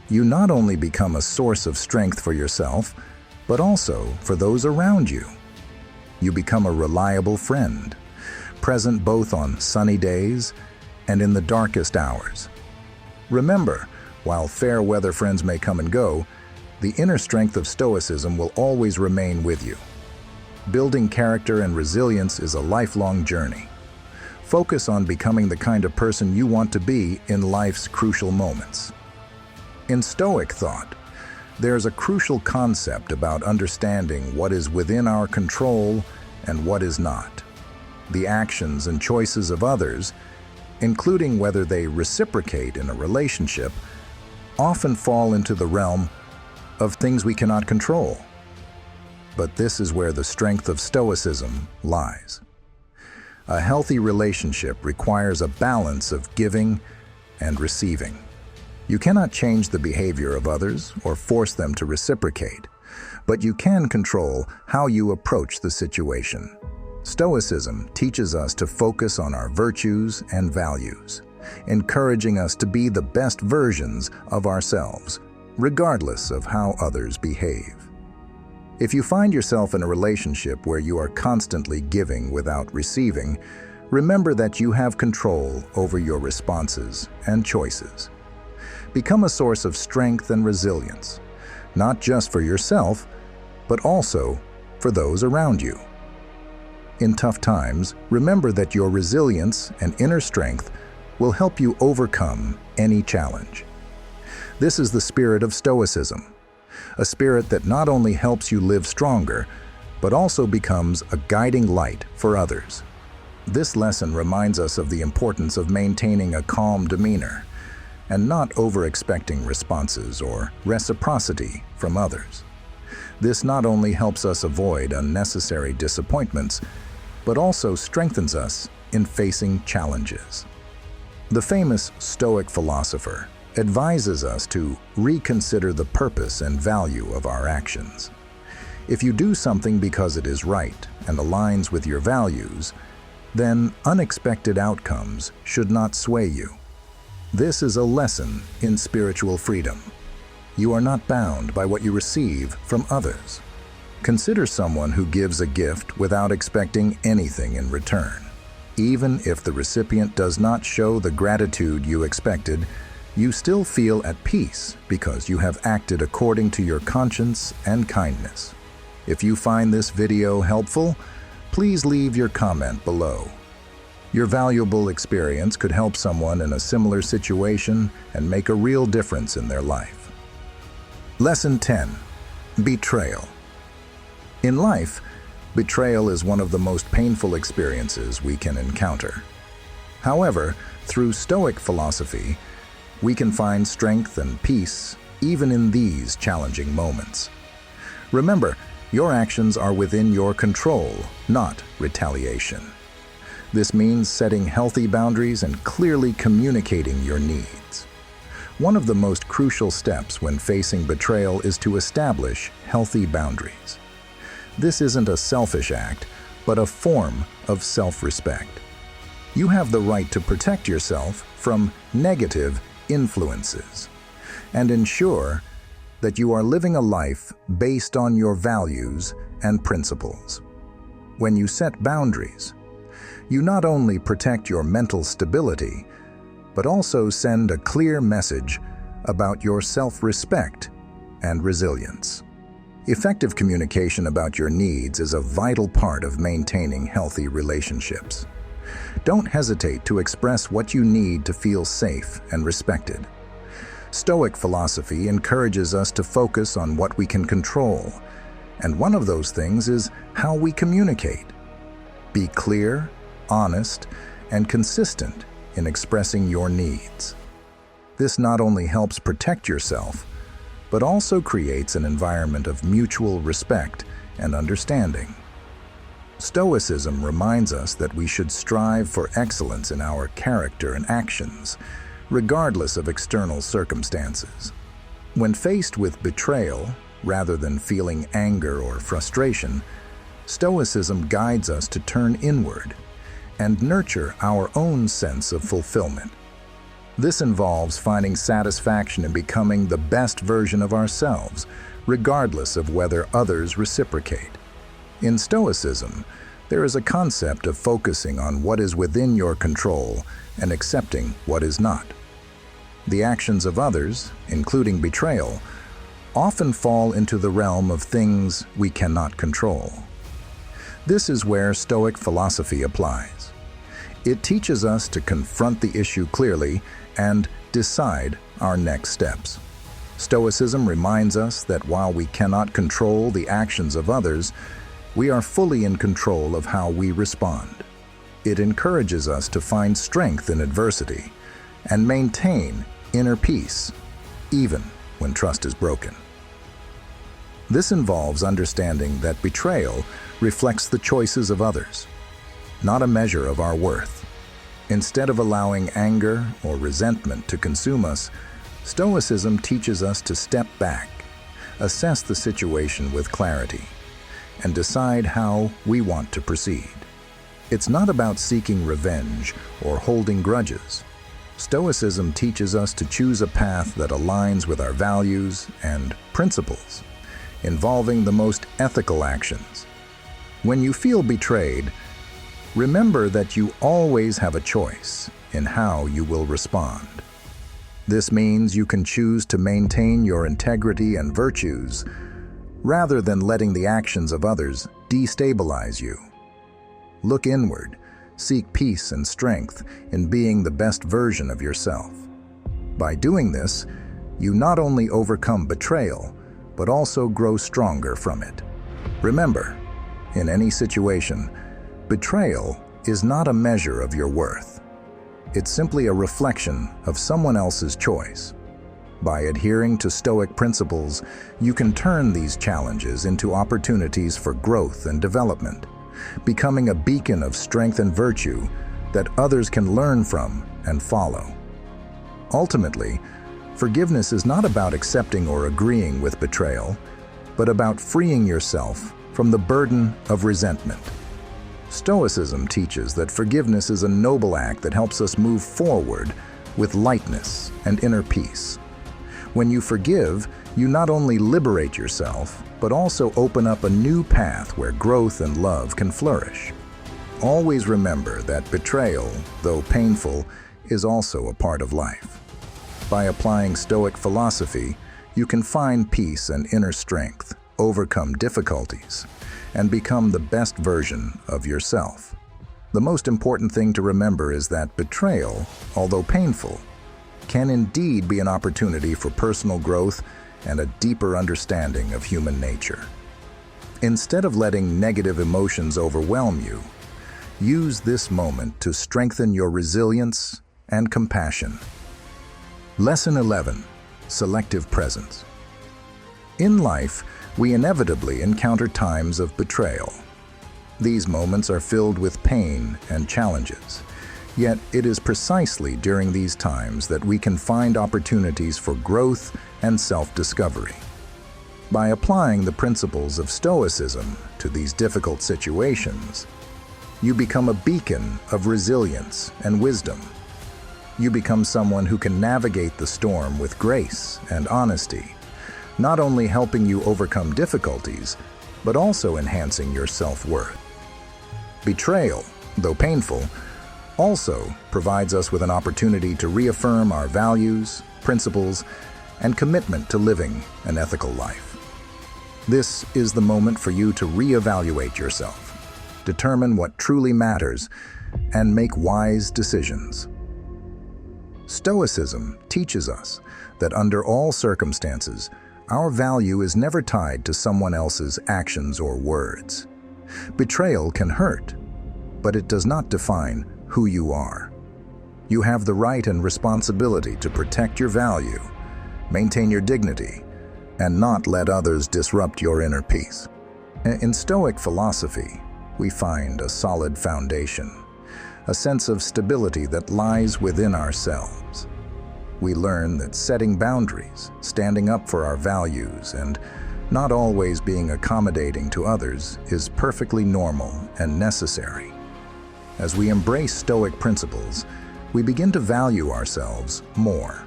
you not only become a source of strength for yourself, but also for those around you. You become a reliable friend, present both on sunny days and in the darkest hours. Remember, while fair weather friends may come and go, the inner strength of Stoicism will always remain with you. Building character and resilience is a lifelong journey. Focus on becoming the kind of person you want to be in life's crucial moments. In Stoic thought, there's a crucial concept about understanding what is within our control and what is not. The actions and choices of others, including whether they reciprocate in a relationship, often fall into the realm of things we cannot control. But this is where the strength of Stoicism lies. A healthy relationship requires a balance of giving and receiving. You cannot change the behavior of others or force them to reciprocate, but you can control how you approach the situation. Stoicism teaches us to focus on our virtues and values, encouraging us to be the best versions of ourselves, regardless of how others behave. If you find yourself in a relationship where you are constantly giving without receiving, remember that you have control over your responses and choices. Become a source of strength and resilience, not just for yourself, but also for those around you. In tough times, remember that your resilience and inner strength will help you overcome any challenge. This is the spirit of Stoicism, a spirit that not only helps you live stronger, but also becomes a guiding light for others. This lesson reminds us of the importance of maintaining a calm demeanor and not over-expecting responses or reciprocity from others. This not only helps us avoid unnecessary disappointments, but also strengthens us in facing challenges. The famous Stoic philosopher advises us to reconsider the purpose and value of our actions. If you do something because it is right and aligns with your values, then unexpected outcomes should not sway you. This is a lesson in spiritual freedom. You are not bound by what you receive from others. Consider someone who gives a gift without expecting anything in return. Even if the recipient does not show the gratitude you expected, you still feel at peace because you have acted according to your conscience and kindness. If you find this video helpful, please leave your comment below. Your valuable experience could help someone in a similar situation and make a real difference in their life. Lesson 10. Betrayal. In life, betrayal is one of the most painful experiences we can encounter. However, through Stoic philosophy, we can find strength and peace even in these challenging moments. Remember, your actions are within your control, not retaliation. This means setting healthy boundaries and clearly communicating your needs. One of the most crucial steps when facing betrayal is to establish healthy boundaries. This isn't a selfish act, but a form of self-respect. You have the right to protect yourself from negative influences and ensure that you are living a life based on your values and principles. When you set boundaries, you not only protect your mental stability, but also send a clear message about your self-respect and resilience. Effective communication about your needs is a vital part of maintaining healthy relationships. Don't hesitate to express what you need to feel safe and respected. Stoic philosophy encourages us to focus on what we can control, and one of those things is how we communicate. Be clear, honest, and consistent in expressing your needs. This not only helps protect yourself, but also creates an environment of mutual respect and understanding. Stoicism reminds us that we should strive for excellence in our character and actions, regardless of external circumstances. When faced with betrayal, rather than feeling anger or frustration, Stoicism guides us to turn inward and nurture our own sense of fulfillment. This involves finding satisfaction in becoming the best version of ourselves, regardless of whether others reciprocate. In Stoicism, there is a concept of focusing on what is within your control and accepting what is not. The actions of others, including betrayal, often fall into the realm of things we cannot control. This is where Stoic philosophy applies. It teaches us to confront the issue clearly and decide our next steps. Stoicism reminds us that while we cannot control the actions of others, we are fully in control of how we respond. It encourages us to find strength in adversity and maintain inner peace, even when trust is broken. This involves understanding that betrayal reflects the choices of others, not a measure of our worth. Instead of allowing anger or resentment to consume us, Stoicism teaches us to step back, assess the situation with clarity, and decide how we want to proceed. It's not about seeking revenge or holding grudges. Stoicism teaches us to choose a path that aligns with our values and principles, involving the most ethical actions. When you feel betrayed, remember that you always have a choice in how you will respond. This means you can choose to maintain your integrity and virtues rather than letting the actions of others destabilize you. Look inward, seek peace and strength in being the best version of yourself. By doing this, you not only overcome betrayal, but also grow stronger from it. Remember, in any situation, betrayal is not a measure of your worth. It's simply a reflection of someone else's choice. By adhering to Stoic principles, you can turn these challenges into opportunities for growth and development, becoming a beacon of strength and virtue that others can learn from and follow. Ultimately, forgiveness is not about accepting or agreeing with betrayal, but about freeing yourself from the burden of resentment. Stoicism teaches that forgiveness is a noble act that helps us move forward with lightness and inner peace. When you forgive, you not only liberate yourself, but also open up a new path where growth and love can flourish. Always remember that betrayal, though painful, is also a part of life. By applying Stoic philosophy, you can find peace and inner strength, overcome difficulties, and become the best version of yourself. The most important thing to remember is that betrayal, although painful, can indeed be an opportunity for personal growth and a deeper understanding of human nature. Instead of letting negative emotions overwhelm you, use this moment to strengthen your resilience and compassion. Lesson 11. Selective Presence. In life, we inevitably encounter times of betrayal. These moments are filled with pain and challenges. Yet it is precisely during these times that we can find opportunities for growth and self-discovery. By applying the principles of Stoicism to these difficult situations, you become a beacon of resilience and wisdom. You become someone who can navigate the storm with grace and honesty, not only helping you overcome difficulties, but also enhancing your self-worth. Betrayal, though painful, also provides us with an opportunity to reaffirm our values, principles, and commitment to living an ethical life. This is the moment for you to reevaluate yourself, determine what truly matters, and make wise decisions. Stoicism teaches us that under all circumstances, our value is never tied to someone else's actions or words. Betrayal can hurt, but it does not define who you are. You have the right and responsibility to protect your value, maintain your dignity, and not let others disrupt your inner peace. In Stoic philosophy, we find a solid foundation, a sense of stability that lies within ourselves. We learn that setting boundaries, standing up for our values, and not always being accommodating to others is perfectly normal and necessary. As we embrace Stoic principles, we begin to value ourselves more,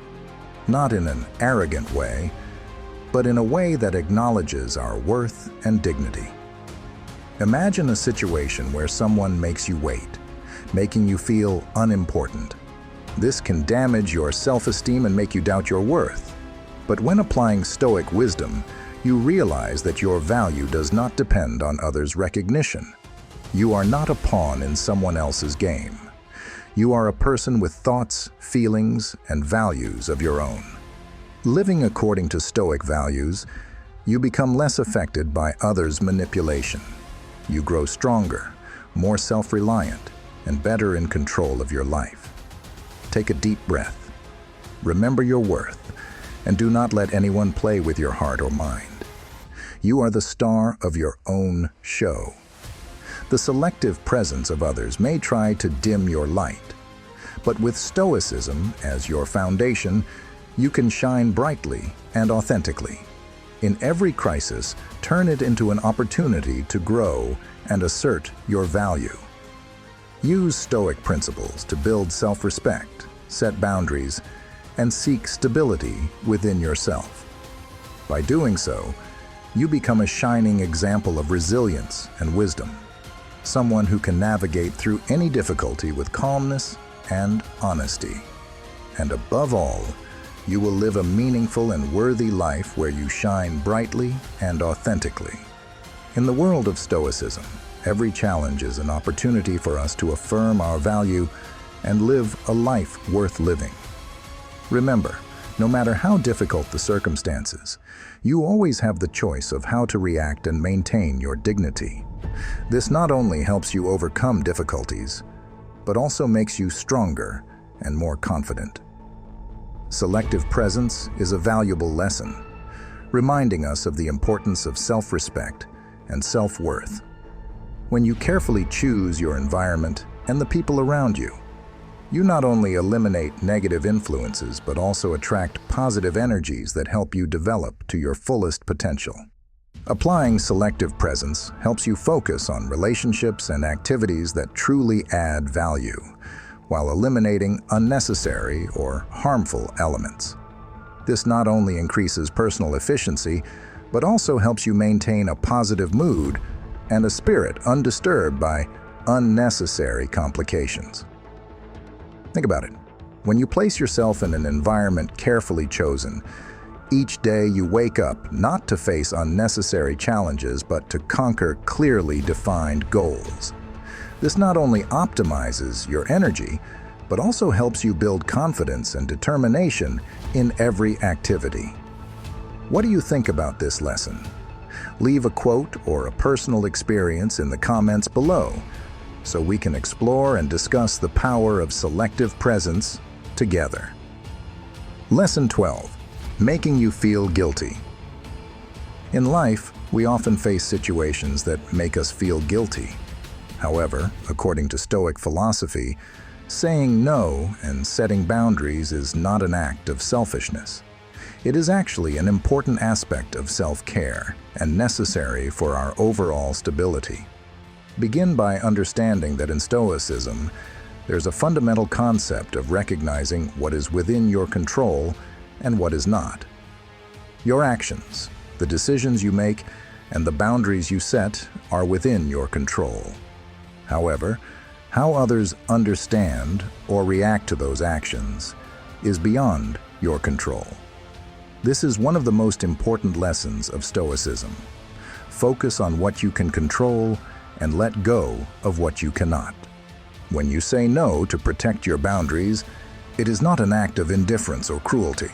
not in an arrogant way, but in a way that acknowledges our worth and dignity. Imagine a situation where someone makes you wait, making you feel unimportant. This can damage your self-esteem and make you doubt your worth. But when applying Stoic wisdom, you realize that your value does not depend on others' recognition. You are not a pawn in someone else's game. You are a person with thoughts, feelings, and values of your own. Living according to Stoic values, you become less affected by others' manipulation. You grow stronger, more self-reliant, and better in control of your life. Take a deep breath. Remember your worth, and do not let anyone play with your heart or mind. You are the star of your own show. The selective presence of others may try to dim your light, but with Stoicism as your foundation, you can shine brightly and authentically. In every crisis, turn it into an opportunity to grow and assert your value. Use Stoic principles to build self-respect, set boundaries, and seek stability within yourself. By doing so, you become a shining example of resilience and wisdom. Someone who can navigate through any difficulty with calmness and honesty. And above all, you will live a meaningful and worthy life where you shine brightly and authentically. In the world of Stoicism, every challenge is an opportunity for us to affirm our value and live a life worth living. Remember, no matter how difficult the circumstances, you always have the choice of how to react and maintain your dignity. This not only helps you overcome difficulties, but also makes you stronger and more confident. Selective presence is a valuable lesson, reminding us of the importance of self-respect and self-worth. When you carefully choose your environment and the people around you, you not only eliminate negative influences but also attract positive energies that help you develop to your fullest potential. Applying selective presence helps you focus on relationships and activities that truly add value, while eliminating unnecessary or harmful elements. This not only increases personal efficiency, but also helps you maintain a positive mood and a spirit undisturbed by unnecessary complications. Think about it. When you place yourself in an environment carefully chosen, each day you wake up not to face unnecessary challenges but to conquer clearly defined goals. This not only optimizes your energy, but also helps you build confidence and determination in every activity. What do you think about this lesson? Leave a quote or a personal experience in the comments below so we can explore and discuss the power of selective presence together. Lesson 12. Making you feel guilty. In life, we often face situations that make us feel guilty. However, according to Stoic philosophy, saying no and setting boundaries is not an act of selfishness. It is actually an important aspect of self-care and necessary for our overall stability. Begin by understanding that in Stoicism, there's a fundamental concept of recognizing what is within your control and what is not. Your actions, the decisions you make, and the boundaries you set are within your control. However, how others understand or react to those actions is beyond your control. This is one of the most important lessons of Stoicism. Focus on what you can control and let go of what you cannot. When you say no to protect your boundaries, it is not an act of indifference or cruelty.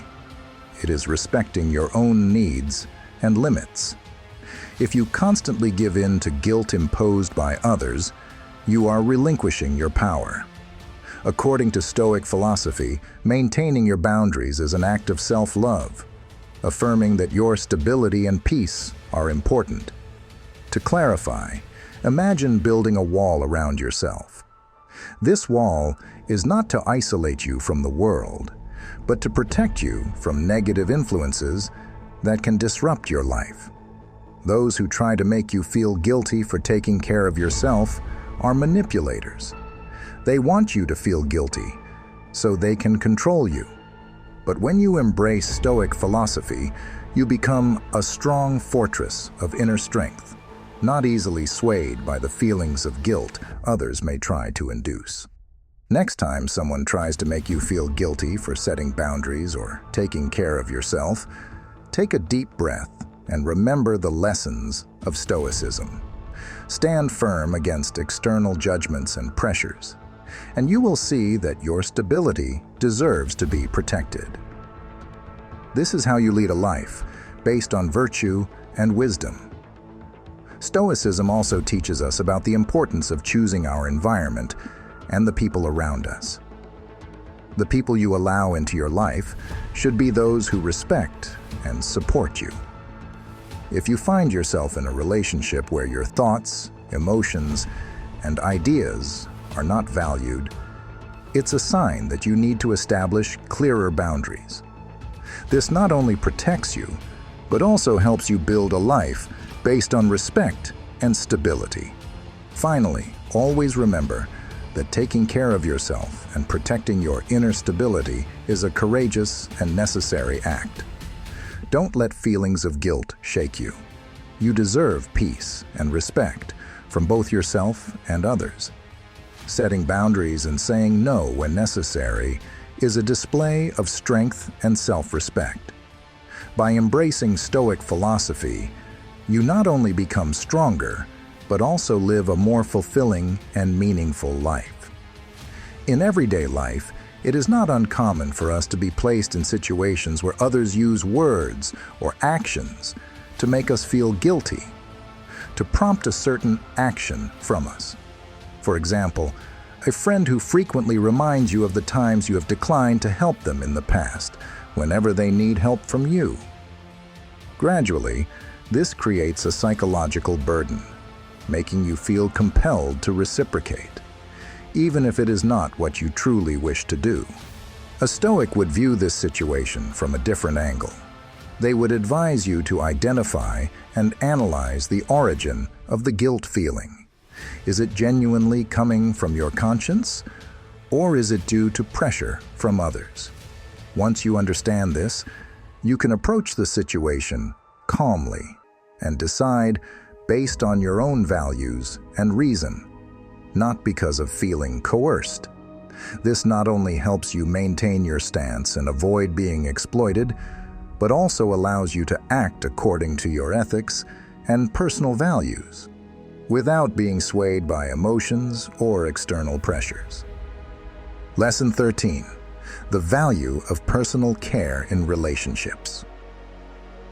It is respecting your own needs and limits. If you constantly give in to guilt imposed by others, you are relinquishing your power. According to Stoic philosophy, maintaining your boundaries is an act of self-love, affirming that your stability and peace are important. To clarify, imagine building a wall around yourself. This wall is not to isolate you from the world, but to protect you from negative influences that can disrupt your life. Those who try to make you feel guilty for taking care of yourself are manipulators. They want you to feel guilty so they can control you. But when you embrace Stoic philosophy, you become a strong fortress of inner strength, not easily swayed by the feelings of guilt others may try to induce. Next time someone tries to make you feel guilty for setting boundaries or taking care of yourself, take a deep breath and remember the lessons of Stoicism. Stand firm against external judgments and pressures, and you will see that your stability deserves to be protected. This is how you lead a life based on virtue and wisdom. Stoicism also teaches us about the importance of choosing our environment and the people around us. The people you allow into your life should be those who respect and support you. If you find yourself in a relationship where your thoughts, emotions, and ideas are not valued, it's a sign that you need to establish clearer boundaries. This not only protects you, but also helps you build a life based on respect and stability. Finally, always remember that taking care of yourself and protecting your inner stability is a courageous and necessary act. Don't let feelings of guilt shake you. You deserve peace and respect from both yourself and others. Setting boundaries and saying no when necessary is a display of strength and self-respect. By embracing Stoic philosophy, you not only become stronger, but also live a more fulfilling and meaningful life. In everyday life, it is not uncommon for us to be placed in situations where others use words or actions to make us feel guilty, to prompt a certain action from us. For example, a friend who frequently reminds you of the times you have declined to help them in the past, whenever they need help from you. Gradually, this creates a psychological burden, making you feel compelled to reciprocate, even if it is not what you truly wish to do. A Stoic would view this situation from a different angle. They would advise you to identify and analyze the origin of the guilt feeling. Is it genuinely coming from your conscience, or is it due to pressure from others? Once you understand this, you can approach the situation calmly and decide based on your own values and reason, not because of feeling coerced. This not only helps you maintain your stance and avoid being exploited, but also allows you to act according to your ethics and personal values, without being swayed by emotions or external pressures. Lesson 13. The value of personal care in relationships.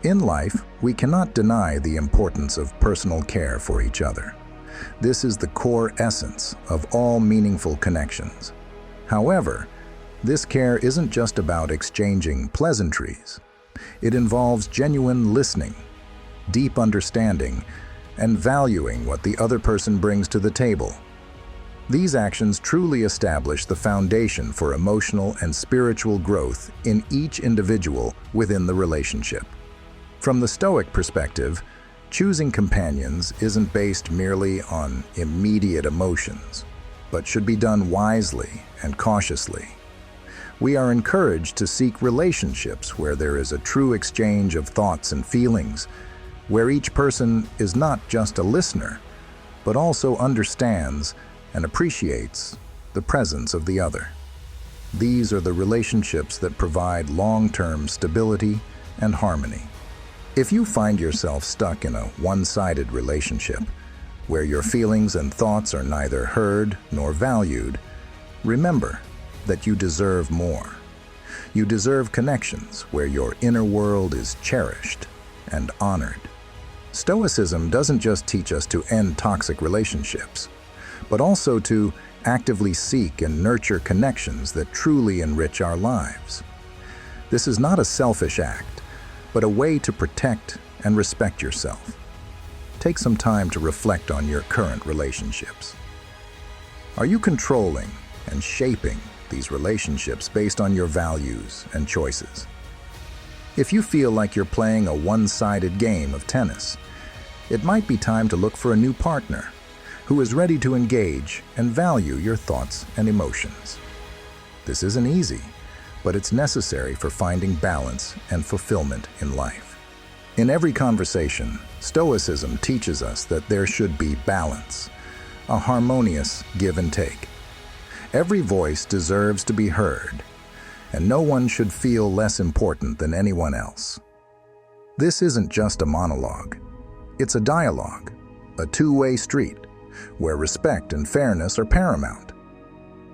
In life, we cannot deny the importance of personal care for each other. This is the core essence of all meaningful connections. However, this care isn't just about exchanging pleasantries. It involves genuine listening, deep understanding, and valuing what the other person brings to the table. These actions truly establish the foundation for emotional and spiritual growth in each individual within the relationship. From the Stoic perspective, choosing companions isn't based merely on immediate emotions, but should be done wisely and cautiously. We are encouraged to seek relationships where there is a true exchange of thoughts and feelings, where each person is not just a listener, but also understands and appreciates the presence of the other. These are the relationships that provide long-term stability and harmony. If you find yourself stuck in a one-sided relationship, where your feelings and thoughts are neither heard nor valued, remember that you deserve more. You deserve connections where your inner world is cherished and honored. Stoicism doesn't just teach us to end toxic relationships, but also to actively seek and nurture connections that truly enrich our lives. This is not a selfish act, but a way to protect and respect yourself. Take some time to reflect on your current relationships. Are you controlling and shaping these relationships based on your values and choices? If you feel like you're playing a one-sided game of tennis, it might be time to look for a new partner who is ready to engage and value your thoughts and emotions. This isn't easy, but it's necessary for finding balance and fulfillment in life. In every conversation, Stoicism teaches us that there should be balance, a harmonious give and take. Every voice deserves to be heard, and no one should feel less important than anyone else. This isn't just a monologue. It's a dialogue, a two-way street, where respect and fairness are paramount.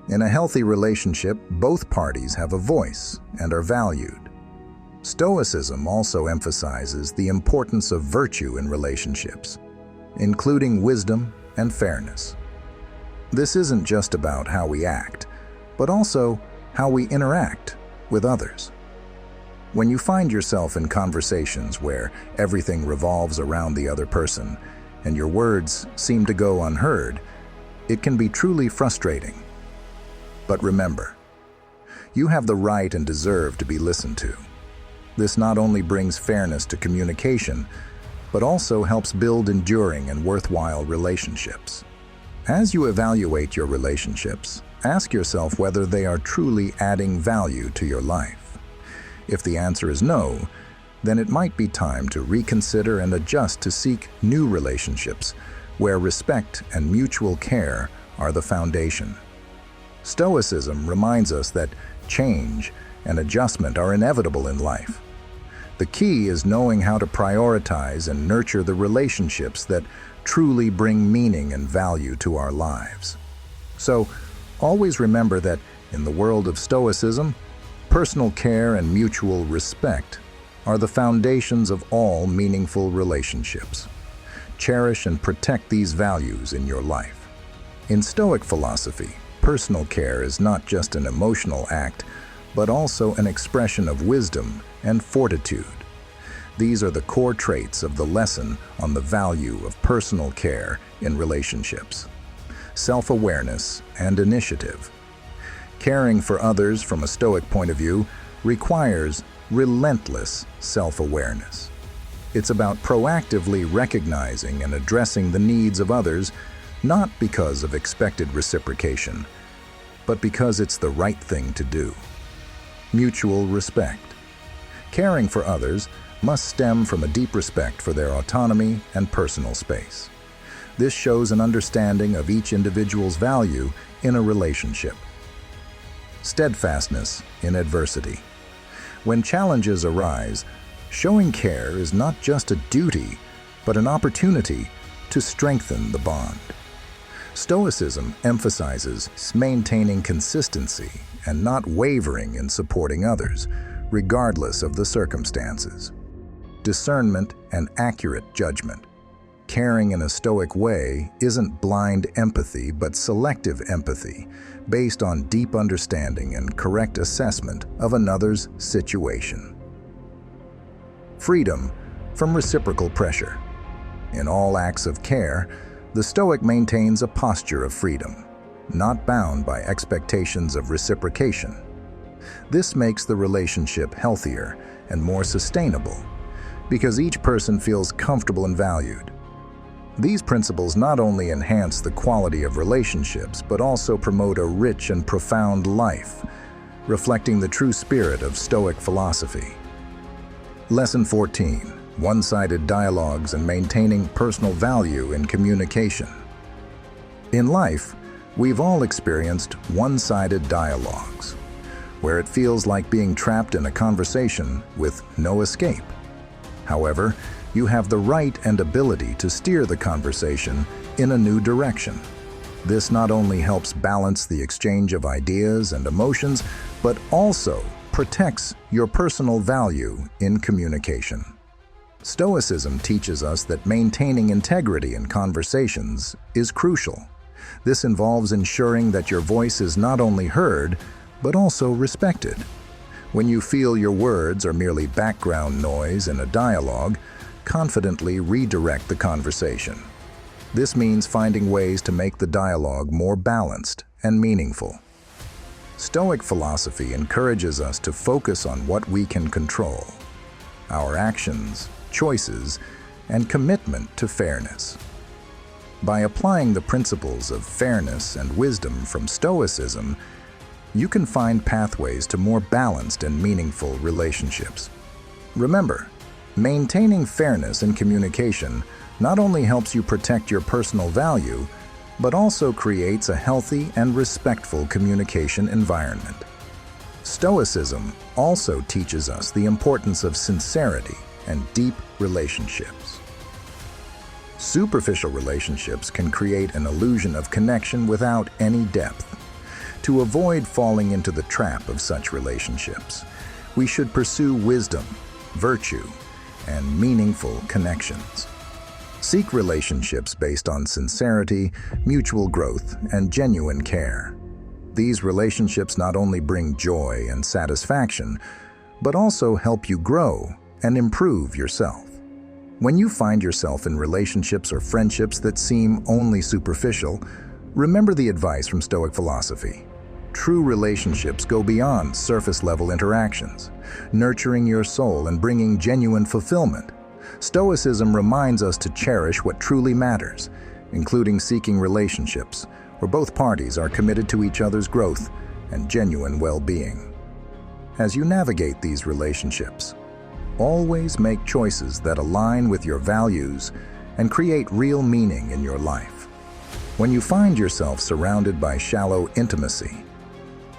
In a healthy relationship, both parties have a voice and are valued. Stoicism also emphasizes the importance of virtue in relationships, including wisdom and fairness. This isn't just about how we act, but also how we interact with others. When you find yourself in conversations where everything revolves around the other person and your words seem to go unheard, it can be truly frustrating. But remember, you have the right and deserve to be listened to. This not only brings fairness to communication, but also helps build enduring and worthwhile relationships. As you evaluate your relationships, ask yourself whether they are truly adding value to your life. If the answer is no, then it might be time to reconsider and adjust to seek new relationships where respect and mutual care are the foundation. Stoicism reminds us that change and adjustment are inevitable in life. The key is knowing how to prioritize and nurture the relationships that truly bring meaning and value to our lives. So, always remember that in the world of Stoicism, personal care and mutual respect are the foundations of all meaningful relationships. Cherish and protect these values in your life. In Stoic philosophy, personal care is not just an emotional act, but also an expression of wisdom and fortitude. These are the core traits of the lesson on the value of personal care in relationships. Self-awareness and initiative. Caring for others from a Stoic point of view requires relentless self-awareness. It's about proactively recognizing and addressing the needs of others, not because of expected reciprocation, but because it's the right thing to do. Mutual respect. Caring for others must stem from a deep respect for their autonomy and personal space. This shows an understanding of each individual's value in a relationship. Steadfastness in adversity. When challenges arise, showing care is not just a duty, but an opportunity to strengthen the bond. Stoicism emphasizes maintaining consistency and not wavering in supporting others, regardless of the circumstances. Discernment and accurate judgment. Caring in a Stoic way isn't blind empathy, but selective empathy, based on deep understanding and correct assessment of another's situation. Freedom from reciprocal pressure. In all acts of care, the Stoic maintains a posture of freedom, not bound by expectations of reciprocation. This makes the relationship healthier and more sustainable, because each person feels comfortable and valued. These principles not only enhance the quality of relationships, but also promote a rich and profound life, reflecting the true spirit of Stoic philosophy. Lesson 14. One-sided dialogues and maintaining personal value in communication. In life, we've all experienced one-sided dialogues, where it feels like being trapped in a conversation with no escape. However, you have the right and ability to steer the conversation in a new direction. This not only helps balance the exchange of ideas and emotions, but also protects your personal value in communication. Stoicism teaches us that maintaining integrity in conversations is crucial. This involves ensuring that your voice is not only heard, but also respected. When you feel your words are merely background noise in a dialogue, confidently redirect the conversation. This means finding ways to make the dialogue more balanced and meaningful. Stoic philosophy encourages us to focus on what we can control: our actions, choices, and commitment to fairness. By applying the principles of fairness and wisdom from Stoicism, you can find pathways to more balanced and meaningful relationships. Remember, maintaining fairness in communication not only helps you protect your personal value, but also creates a healthy and respectful communication environment. Stoicism also teaches us the importance of sincerity and deep relationships. Superficial relationships can create an illusion of connection without any depth. To avoid falling into the trap of such relationships, we should pursue wisdom, virtue, and meaningful connections. Seek relationships based on sincerity, mutual growth, and genuine care. These relationships not only bring joy and satisfaction, but also help you grow and improve yourself. When you find yourself in relationships or friendships that seem only superficial, remember the advice from Stoic philosophy. True relationships go beyond surface-level interactions, nurturing your soul and bringing genuine fulfillment. Stoicism reminds us to cherish what truly matters, including seeking relationships where both parties are committed to each other's growth and genuine well-being. As you navigate these relationships, always make choices that align with your values and create real meaning in your life. When you find yourself surrounded by shallow intimacy,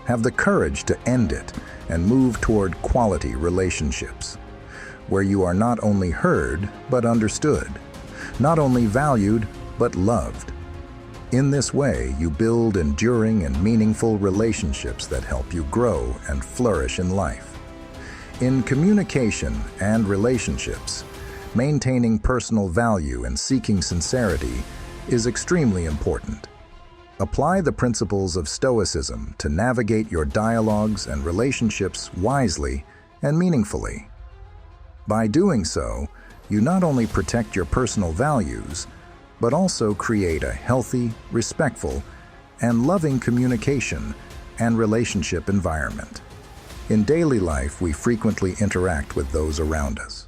have the courage to end it and move toward quality relationships, where you are not only heard but understood, not only valued but loved. In this way, you build enduring and meaningful relationships that help you grow and flourish in life. In communication and relationships, maintaining personal value and seeking sincerity is extremely important. Apply the principles of Stoicism to navigate your dialogues and relationships wisely and meaningfully. By doing so, you not only protect your personal values, but also create a healthy, respectful, and loving communication and relationship environment. In daily life, we frequently interact with those around us.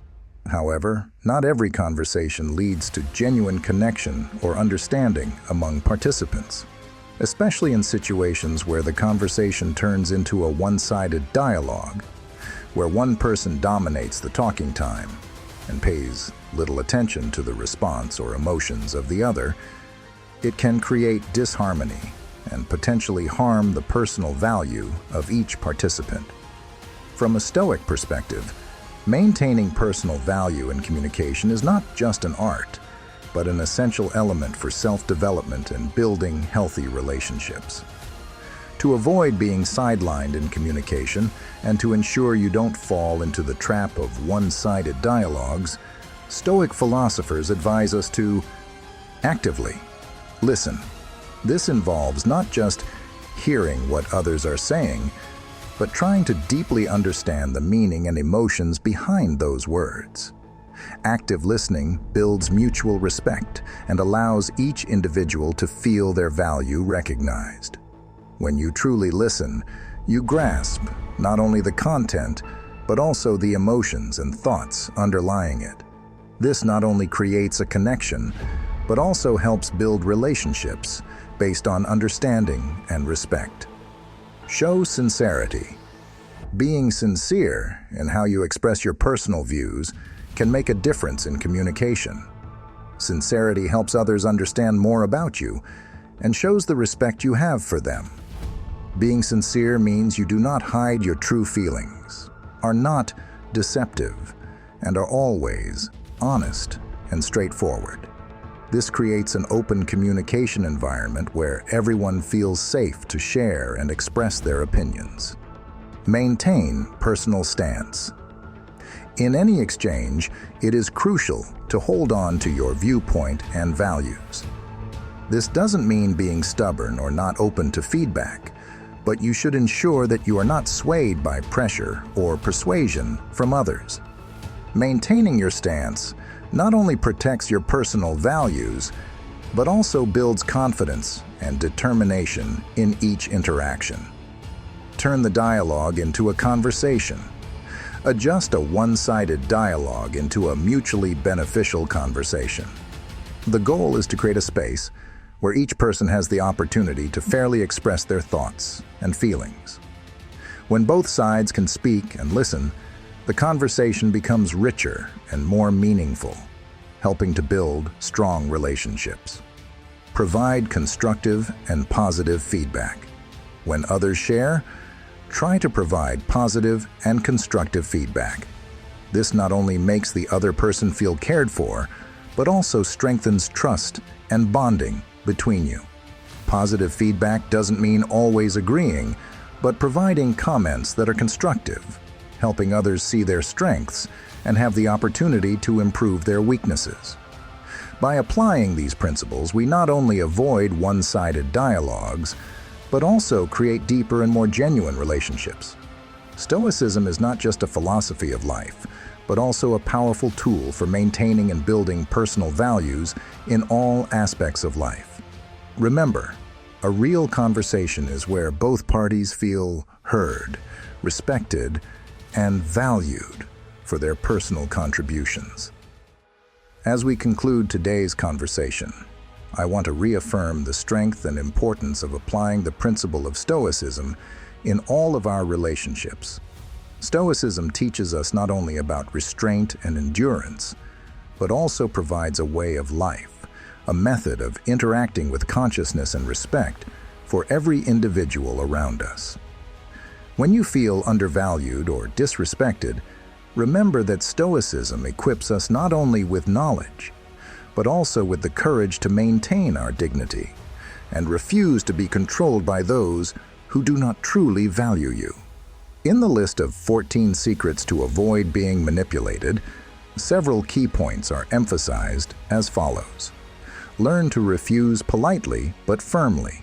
However, not every conversation leads to genuine connection or understanding among participants, especially in situations where the conversation turns into a one-sided dialogue, where one person dominates the talking time and pays little attention to the response or emotions of the other. It can create disharmony and potentially harm the personal value of each participant. From a Stoic perspective, maintaining personal value in communication is not just an art, but an essential element for self-development and building healthy relationships. To avoid being sidelined in communication and to ensure you don't fall into the trap of one-sided dialogues, Stoic philosophers advise us to actively listen. This involves not just hearing what others are saying, but trying to deeply understand the meaning and emotions behind those words. Active listening builds mutual respect and allows each individual to feel their value recognized. When you truly listen, you grasp not only the content, but also the emotions and thoughts underlying it. This not only creates a connection, but also helps build relationships based on understanding and respect. Show sincerity. Being sincere in how you express your personal views can make a difference in communication. Sincerity helps others understand more about you and shows the respect you have for them. Being sincere means you do not hide your true feelings, are not deceptive, and are always honest and straightforward. This creates an open communication environment where everyone feels safe to share and express their opinions. Maintain personal stance. In any exchange, it is crucial to hold on to your viewpoint and values. This doesn't mean being stubborn or not open to feedback, but you should ensure that you are not swayed by pressure or persuasion from others. Maintaining your stance not only protects your personal values, but also builds confidence and determination in each interaction. Turn the dialogue into a conversation. Adjust a one-sided dialogue into a mutually beneficial conversation. The goal is to create a space where each person has the opportunity to fairly express their thoughts and feelings. When both sides can speak and listen, the conversation becomes richer and more meaningful, helping to build strong relationships. Provide constructive and positive feedback. When others share, try to provide positive and constructive feedback. This not only makes the other person feel cared for, but also strengthens trust and bonding between you. Positive feedback doesn't mean always agreeing, but providing comments that are constructive, helping others see their strengths and have the opportunity to improve their weaknesses. By applying these principles, we not only avoid one-sided dialogues, but also create deeper and more genuine relationships. Stoicism is not just a philosophy of life, but also a powerful tool for maintaining and building personal values in all aspects of life. Remember, a real conversation is where both parties feel heard, respected, and valued for their personal contributions. As we conclude today's conversation, I want to reaffirm the strength and importance of applying the principle of Stoicism in all of our relationships. Stoicism teaches us not only about restraint and endurance, but also provides a way of life, a method of interacting with consciousness and respect for every individual around us. When you feel undervalued or disrespected, remember that Stoicism equips us not only with knowledge, but also with the courage to maintain our dignity and refuse to be controlled by those who do not truly value you. In the list of 14 secrets to avoid being manipulated, several key points are emphasized as follows. Learn to refuse politely but firmly.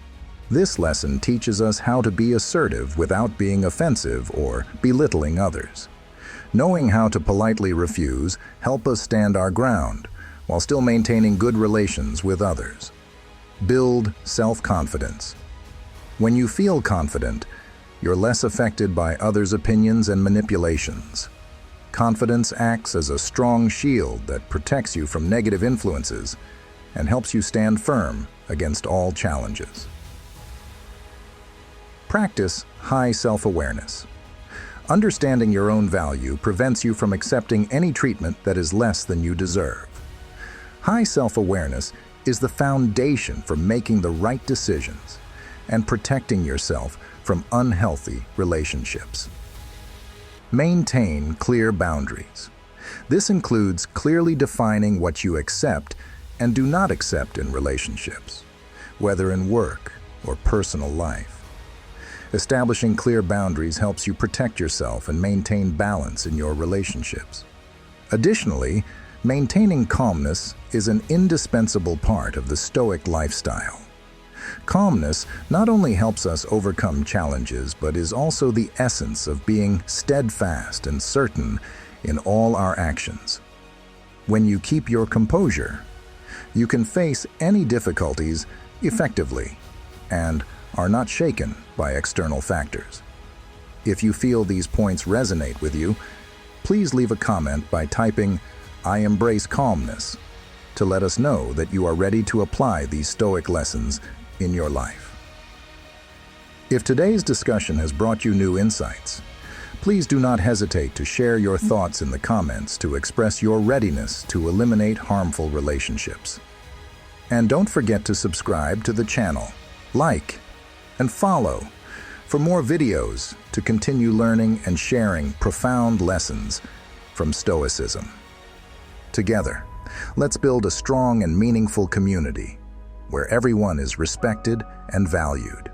This lesson teaches us how to be assertive without being offensive or belittling others. Knowing how to politely refuse helps us stand our ground while still maintaining good relations with others. Build self-confidence. When you feel confident, you're less affected by others' opinions and manipulations. Confidence acts as a strong shield that protects you from negative influences and helps you stand firm against all challenges. Practice high self-awareness. Understanding your own value prevents you from accepting any treatment that is less than you deserve. High self-awareness is the foundation for making the right decisions and protecting yourself from unhealthy relationships. Maintain clear boundaries. This includes clearly defining what you accept and do not accept in relationships, whether in work or personal life. Establishing clear boundaries helps you protect yourself and maintain balance in your relationships. Additionally, maintaining calmness is an indispensable part of the Stoic lifestyle. Calmness not only helps us overcome challenges, but is also the essence of being steadfast and certain in all our actions. When you keep your composure, you can face any difficulties effectively and are not shaken by external factors. If you feel these points resonate with you, please leave a comment by typing "I embrace calmness" to let us know that you are ready to apply these Stoic lessons in your life. If today's discussion has brought you new insights, please do not hesitate to share your thoughts in the comments to express your readiness to eliminate harmful relationships. And don't forget to subscribe to the channel, like, and follow for more videos to continue learning and sharing profound lessons from Stoicism. Together, let's build a strong and meaningful community where everyone is respected and valued.